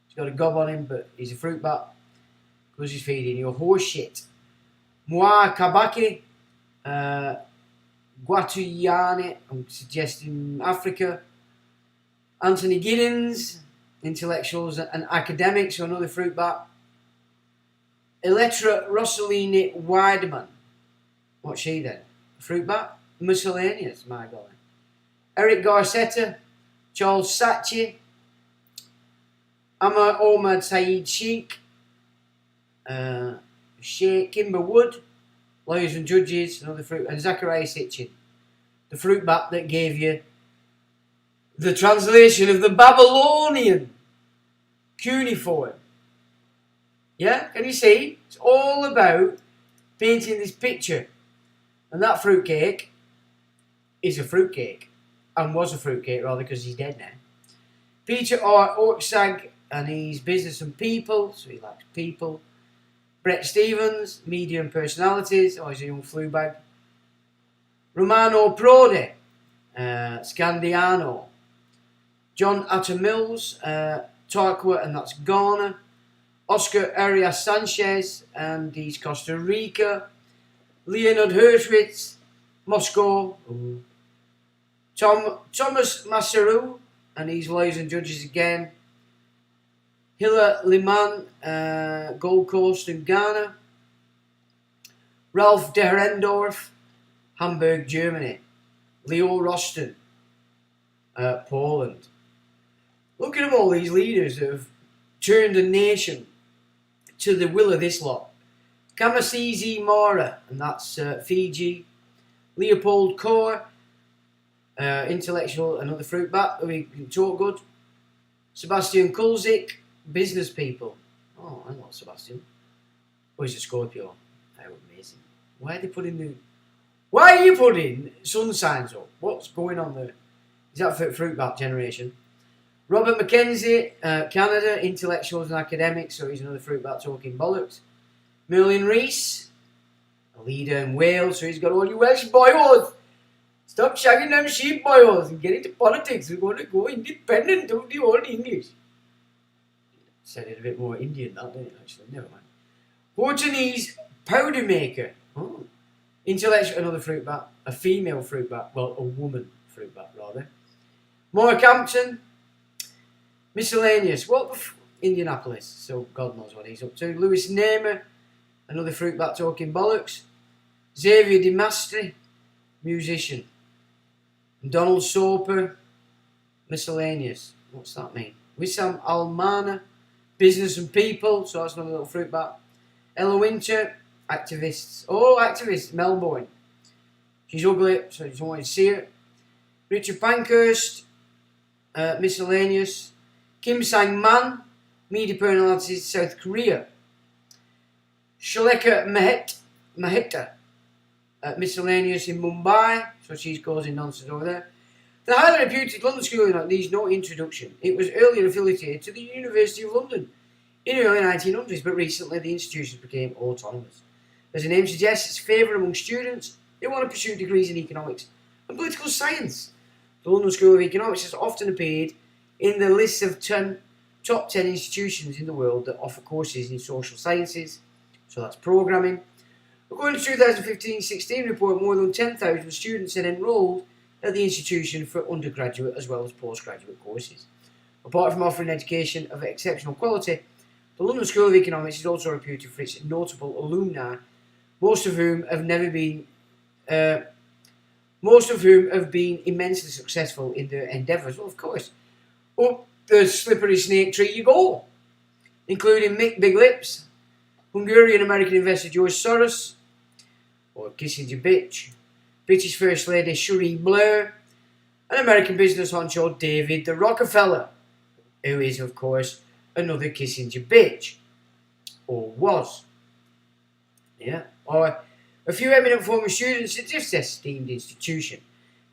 He's got a gob on him, but he's a fruit bat because he's feeding you horse shit. Moi Kabaki, Guatuyane, I'm suggesting Africa. Anthony Giddens, intellectuals and academics, so another fruit bat. Elettra Rossellini Weideman, what's she then? Fruit bat? Miscellaneous, my golly. Eric Garcetta, Charles Saatchi, Amar Omad Saeed Sheikh, Sheikh Kimber Wood, lawyers and judges, another fruit, and Zachariah Sitchin, the fruit bat that gave you the translation of the Babylonian cuneiform. Yeah, can you see? It's all about painting this picture. And that fruitcake is a fruitcake. And was a fruitcake, rather, because he's dead now. Peter R. Orksag, and he's business and people, so he likes people. Brett Stevens, media and personalities, he's a young flu bag. Romano Prodi, Scandiano. John Atta Mills, Tarqua, and that's Ghana. Oscar Arias Sanchez, and he's Costa Rica. Leonard Hirschwitz, Moscow. Thomas Maseru, and he's lawyers and judges again. Hilla Liman, Gold Coast and Ghana. Ralph Dehrendorf, Hamburg, Germany. Leo Rosten, Poland. Look at them, all these leaders that have turned a nation to the will of this lot. Kamasisi Mara, and that's Fiji. Leopold Kohr, intellectual, another fruit bat, we can talk good. Sebastian Kulzik, business people. Oh, I know Sebastian. Oh, he's a Scorpio. How amazing. Why are you putting sun signs up? What's going on there? Is that for fruit bat generation? Robert Mackenzie, Canada, intellectuals and academics, so he's another fruit bat talking bollocks. Merlin Rees, a leader in Wales, so he's got all you Welsh boys. Stop shagging them sheep boys and get into politics. We're going to go independent, don't do all English. Said it a bit more Indian, that didn't it, actually? Never mind. Hortonese powder maker. Oh. Intellectual, another fruit bat. A female fruit bat. Well, a woman fruit bat, rather. Mark Hampton. Miscellaneous. Indianapolis. So God knows what he's up to. Louis Nehmer. another fruit bat talking bollocks. Xavier De Maistre, musician. Donald Soper, miscellaneous. What's that mean? Wissam Almana, business and people. So that's another little fruit bat. Ella Winter, activists. Oh, activists, Melbourne. She's ugly, so you don't want to see her. Richard Pankhurst, miscellaneous. Kim Sang-man, media personalities, South Korea. Shaleka Maheta, miscellaneous in Mumbai, so she's causing nonsense over there. The highly reputed London School needs no introduction. It was earlier affiliated to the University of London in the early 1900s, but recently the institution became autonomous. As the name suggests, it's favoured among students who want to pursue degrees in economics and political science. The London School of Economics has often appeared in the list of top 10 institutions in the world that offer courses in social sciences, so that's programming. According to the 2015-16 report, more than 10,000 students had enrolled at the institution for undergraduate as well as postgraduate courses. Apart from offering education of exceptional quality, the London School of Economics is also reputed for its notable alumni, most of whom have been immensely successful in their endeavours. Well, of course, up the slippery snake tree you go, including Mick Big Lips, Hungarian-American investor George Soros, or Kissinger bitch, British First Lady Cherie Blair, and American business honcho David the Rockefeller, who is, of course, another Kissinger bitch, or was. Yeah, or a few eminent former students at this esteemed institution.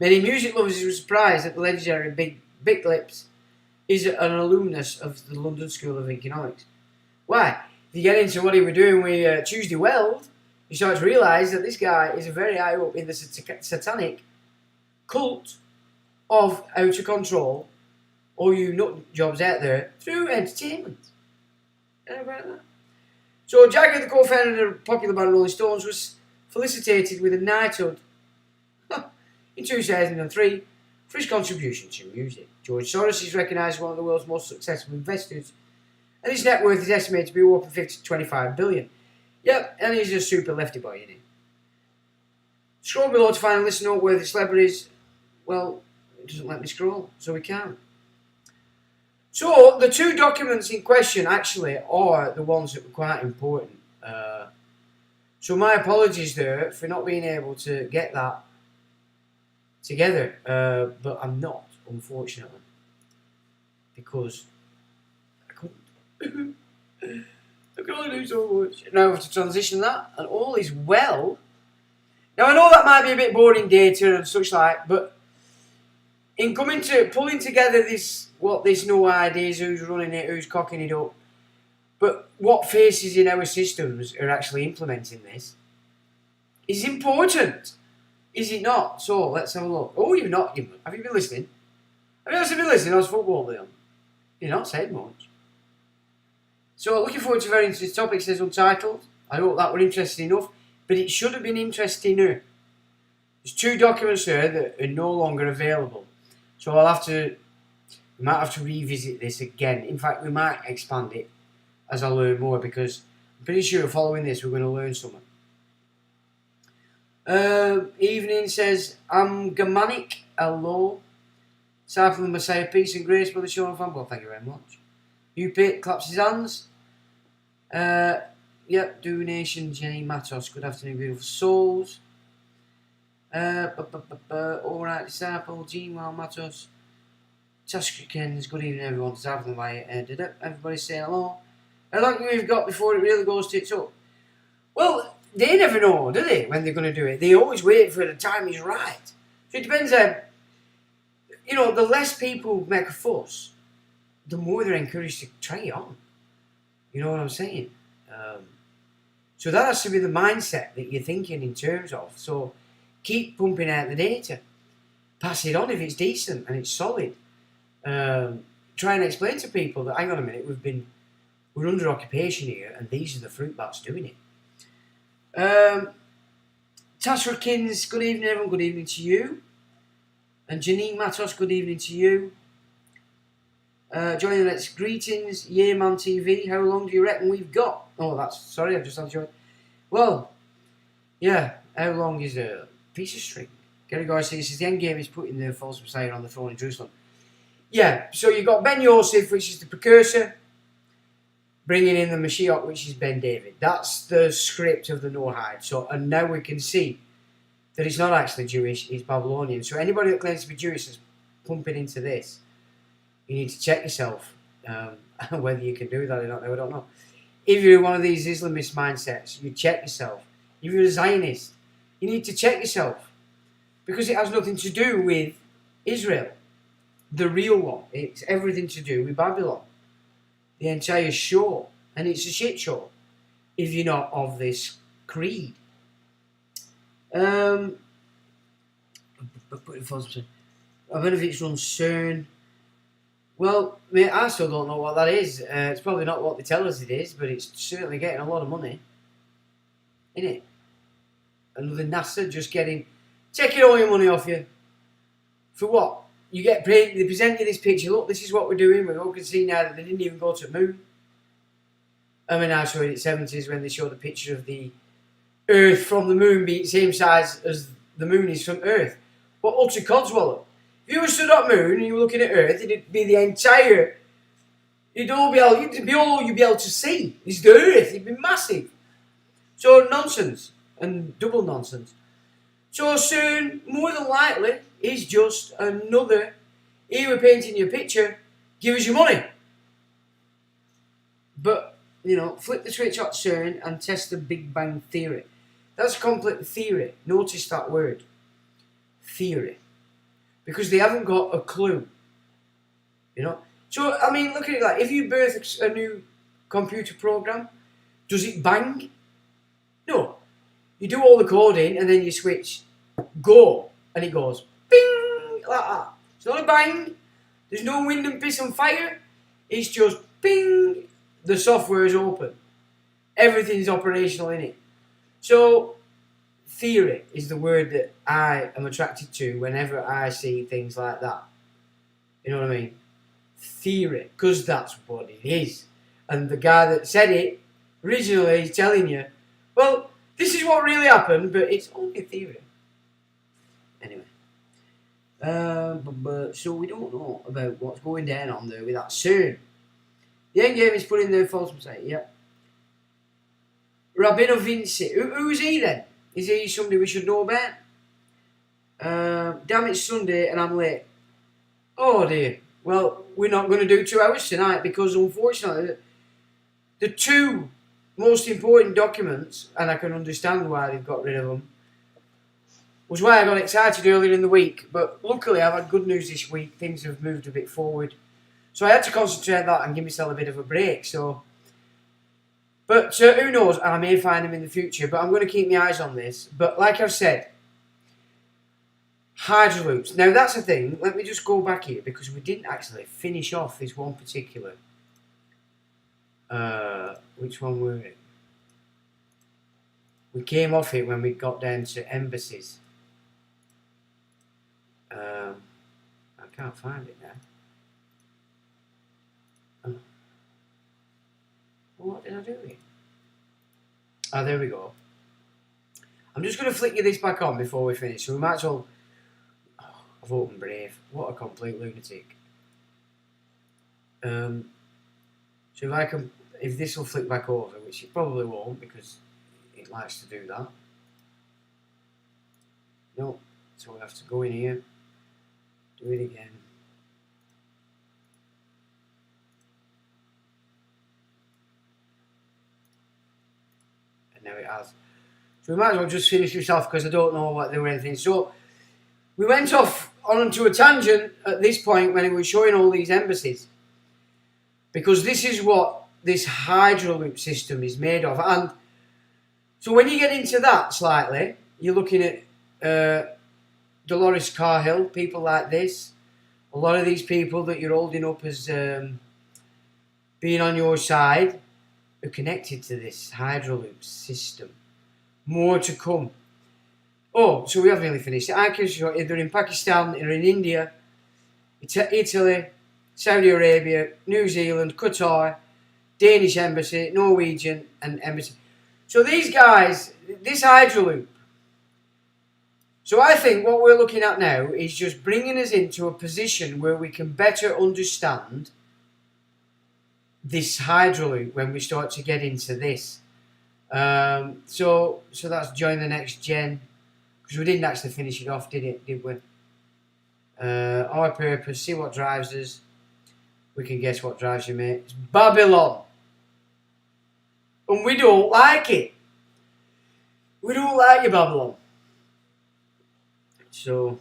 Many music lovers were surprised that the legendary Big Lips is an alumnus of the London School of Economics. Why? If you get into what he was doing with Tuesday Weld, you start to realise that this guy is very high up in the satanic cult of how to control all you nut jobs out there through entertainment. You know about that? So Jagger, the co-founder of the popular band Rolling Stones, was felicitated with a knighthood in 2003 for his contribution to music. George Soros is recognised as one of the world's most successful investors, and his net worth is estimated to be up to 50 to 25 billion. Yep, and he's a super lefty boy, isn't he? Scroll below to find a list of noteworthy celebrities. Well, it doesn't let me scroll, so we can't. So, the two documents in question actually are the ones that were quite important. So my apologies there for not being able to get that together, but I'm not, unfortunately, because I couldn't. I can only do so much. Now I have to transition that, and all is well. Now I know that might be a bit boring data and such like, but in coming to pulling together this new ideas, who's running it, who's cocking it up, but what faces in our systems are actually implementing this is important, is it not? So let's have a look. Oh, you've not. Have you been listening? Have you actually been listening? I was football, Leon. You've not said much. So looking forward to a very interesting topic, says Untitled. I hope that were interesting enough, but it should have been interestinger. There's two documents there that are no longer available. So we might have to revisit this again. In fact, we might expand it as I learn more, because I'm pretty sure following this we're going to learn something. Evening says, I'm Gamanic, hello. Aside from the Messiah, peace and grace, Brother Sean fan. Well, thank you very much. Upit claps his hands. Yep, donation, Jenny Matos. Good afternoon, beautiful souls. Alright, disciple, Gmail Matos. Taskins, good evening, everyone. Disciple, everybody's saying hello. How long we've got before it really goes tits up? Well, they never know, do they, when they're going to do it? They always wait for the time is right. So it depends on, the less people make a fuss, the more they're encouraged to try it on. You know what I'm saying? So that has to be the mindset that you're thinking in terms of. So keep pumping out the data. Pass it on if it's decent and it's solid. Try and explain to people that, hang on a minute, we're under occupation here, and these are the fruit bats doing it. Tasrakins, good evening everyone, good evening to you. And Janine Matos, good evening to you. Joining us, greetings, Yearman TV. How long do you reckon we've got? Oh, sorry, I've just had to join. Well, yeah, how long is a piece of string? Gary Garcia says the end game is putting the false messiah on the throne in Jerusalem. Yeah, so you've got Ben Yosef, which is the precursor, bringing in the Mashiach, which is Ben David. That's the script of the Noahide. So, and now we can see that it's not actually Jewish, it's Babylonian. So anybody that claims to be Jewish is pumping into this. You need to check yourself whether you can do that or not. I don't know. If you're one of these Islamist mindsets, you check yourself. If you're a Zionist, you need to check yourself. Because it has nothing to do with Israel, the real one. It's everything to do with Babylon. The entire show. And it's a shit show if you're not of this creed. I don't know if it's run CERN. Well, mate, I still don't know what that is. It's probably not what they tell us it is, but it's certainly getting a lot of money. Isn't it? Another NASA just taking all your money off you. For what? You get paid, they present you this picture, look, this is what we're doing. We all can see now that they didn't even go to the moon. I mean, I saw it in the 70s when they showed a picture of the Earth from the moon being the same size as the moon is from Earth. What utter codswallow. If you were stood at moon and you were looking at Earth, it'd be the entire, you'd be all you'd be able to see is the Earth. It'd be massive. So nonsense and double nonsense. So CERN, more than likely, is just another, here we're painting your picture, give us your money. But, you know, flip the switch at CERN and test the Big Bang Theory. That's a complete theory. Notice that word. Theory. Because they haven't got a clue. You know? So, I mean, look at it like, if you birth a new computer program, does it bang? No. You do all the coding and then you switch go and it goes bing like that. It's not a bang. There's no wind and piss and fire. It's just bing. The software is open. Everything's operational in it. So theory is the word that I am attracted to whenever I see things like that. You know what I mean? Theory, because that's what it is. And the guy that said it originally is telling you, well, this is what really happened, but it's only theory. Anyway. So we don't know about what's going down on there with that CERN. The end game is putting the false messiah, yeah. Rabino Vinci. Who is he then? Is he somebody we should know about? Damn, it's Sunday and I'm late. Oh dear. Well, we're not going to do 2 hours tonight because unfortunately the two most important documents, and I can understand why they've got rid of them, was why I got excited earlier in the week. But luckily I've had good news this week. Things have moved a bit forward. So I had to concentrate on that and give myself a bit of a break. So, but who knows? I may find them in the future, but I'm going to keep my eyes on this. But like I've said, hydro loops. Now that's the thing. Let me just go back here because we didn't actually finish off this one particular. Which one were it? We came off it when we got down to embassies. I can't find it now. What did I do here? Ah, there we go. I'm just going to flick you this back on before we finish. So we might as well... Oh, I've opened Brave. What a complete lunatic. So if I can... If this will flick back over, which it probably won't because it likes to do that. No. So we have to go in here. Do it again. Now it has. So we might as well just finish this off because I don't know what they were anything. So we went off onto a tangent at this point when it was showing all these embassies. Because this is what this hydro loop system is made of. And so when you get into that slightly, you're looking at Dolores Carhill, people like this. A lot of these people that you're holding up as being on your side are connected to this hydro loop system. More to come. Oh, so we haven't really finished. I can show you, they're in Pakistan, they're in India, Italy, Saudi Arabia, New Zealand, Qatar, Danish embassy, Norwegian and embassy. So these guys, this Hydra loop. So I think what we're looking at now is just bringing us into a position where we can better understand this Hydra loop when we start to get into this. So that's join the next gen, because we didn't actually finish it off, did we? Our purpose, see what drives us. We can guess what drives you, mate. It's Babylon. And we don't like it. We don't like you, Babylon. So,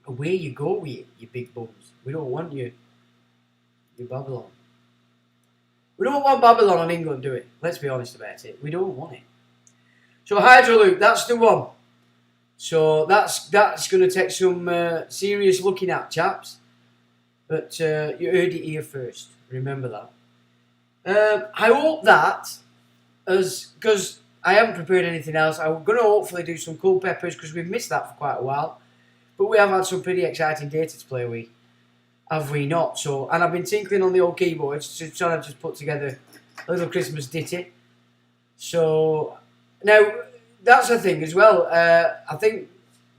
away you go with it, you big bums. We don't want you. You Babylon. We don't want Babylon on England, do we? Let's be honest about it. We don't want it. So Hydra loop, that's the one. So that's going to take some serious looking at, chaps. But you heard it here first. Remember that. I hope that, because I haven't prepared anything else, I'm going to hopefully do some cool peppers, because we've missed that for quite a while. But we have had some pretty exciting data to play with. Have we not? So, and I've been tinkling on the old keyboards to try to just put together a little Christmas ditty. So, now, that's the thing as well. I think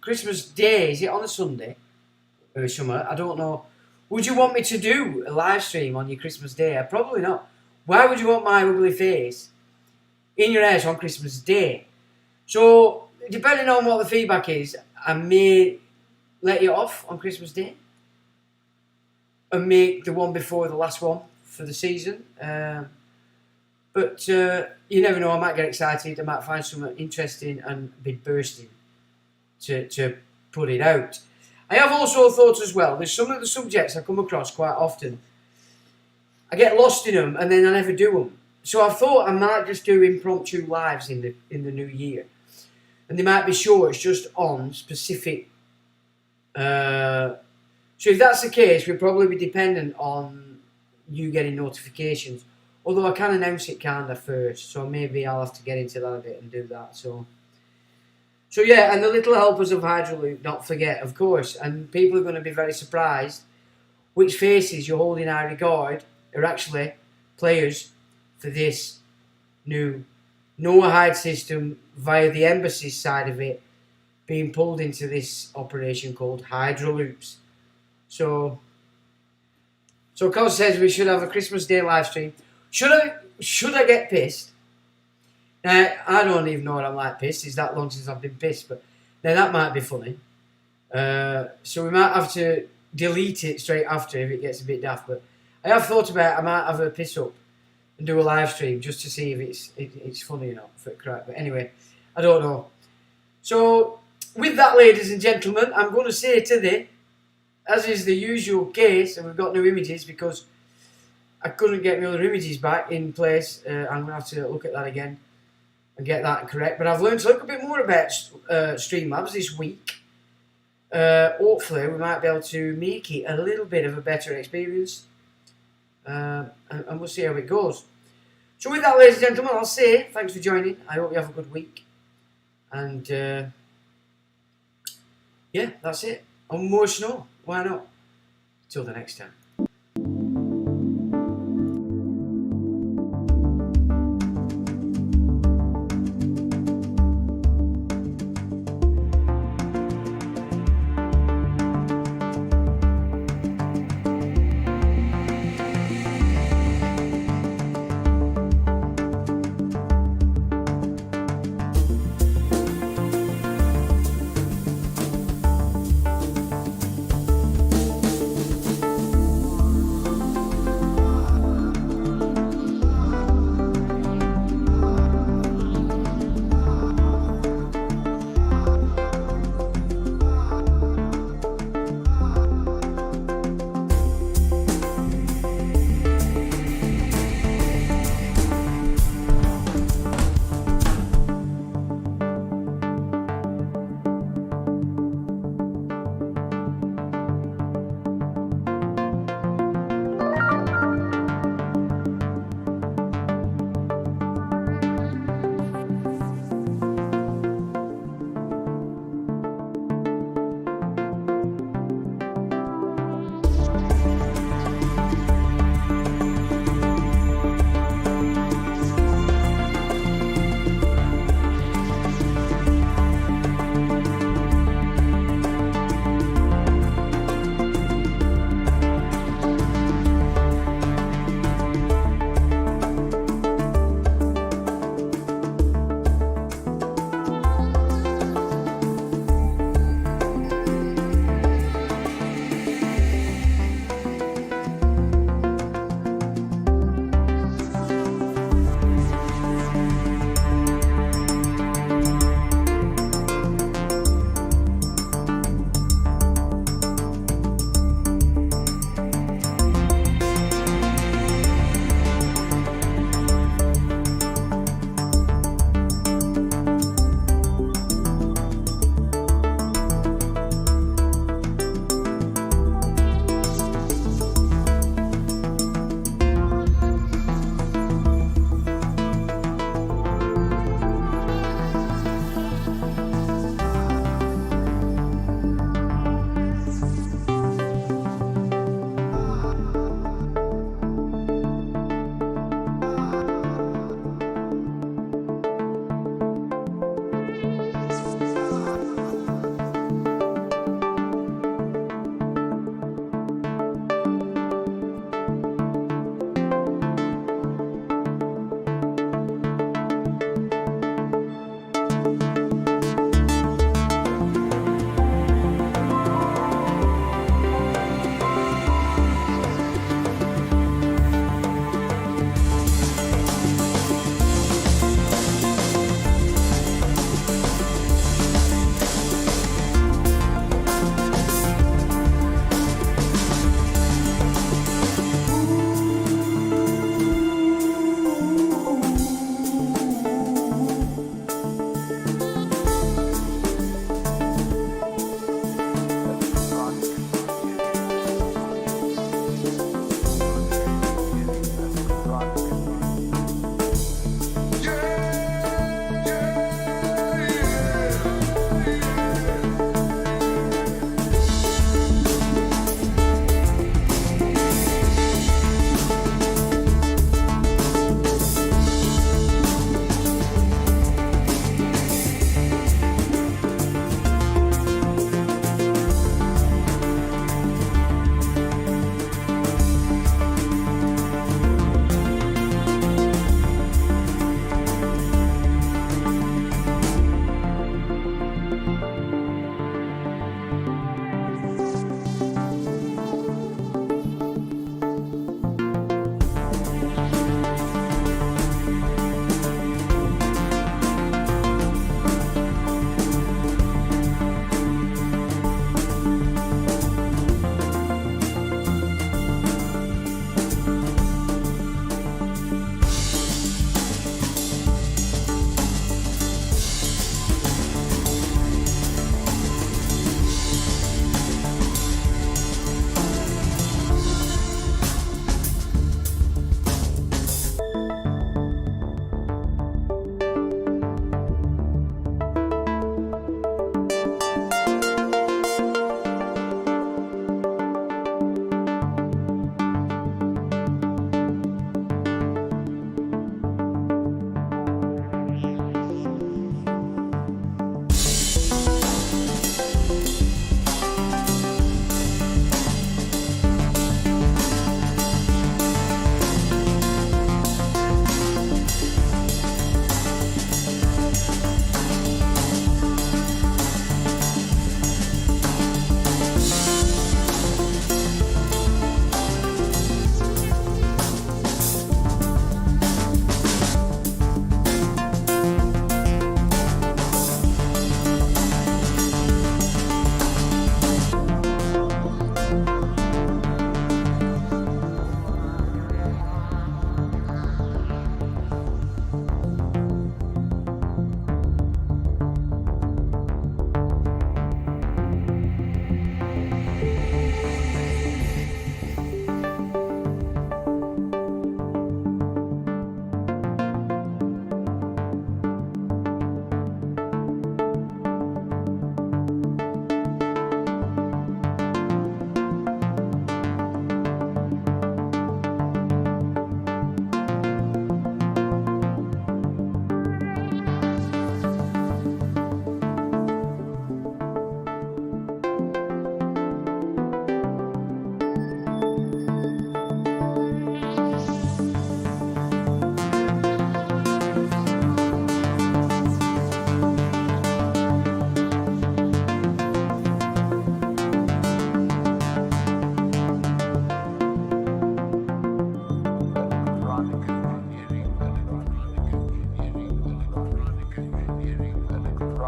Christmas Day, is it on a Sunday? Or summer? I don't know. Would you want me to do a live stream on your Christmas Day? Probably not. Why would you want my ugly face in your house on Christmas Day? So, depending on what the feedback is, I may let you off on Christmas Day and make the one before the last one for the season. But you never know, I might get excited, I might find something interesting and be bursting to put it out. I have also thought as well, there's some of the subjects I come across quite often, I get lost in them and then I never do them. So I thought I might just do impromptu lives in the new year. And they might be short, it's just on specific. So if that's the case, we'll probably be dependent on you getting notifications. Although I can announce it kinda first, so maybe I'll have to get into that a bit and do that. So yeah, and the little helpers of Hydra Loop, don't forget, of course. And people are going to be very surprised which faces you hold in high regard are actually players for this new Noah Hide system via the embassy side of it, being pulled into this operation called Hydra Loops. So Cos says we should have a Christmas Day live stream. Should I get pissed? Now, I don't even know what I'm like pissed. It's that long since I've been pissed, but now that might be funny. So we might have to delete it straight after if it gets a bit daft. But I have thought about I might have a piss up and do a live stream just to see if it's funny or not for crap. But anyway, I don't know. So with that, ladies and gentlemen, I'm going to say today, as is the usual case, and we've got new images because I couldn't get my other images back in place. I'm going to have to look at that again and get that correct. But I've learned a little bit more about Streamlabs this week. Hopefully we might be able to make it a little bit of a better experience. And we'll see how it goes. So with that, ladies and gentlemen, I'll say thanks for joining. I hope you have a good week. And yeah, that's it. On more snow. Why not? Till the next time.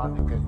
electronic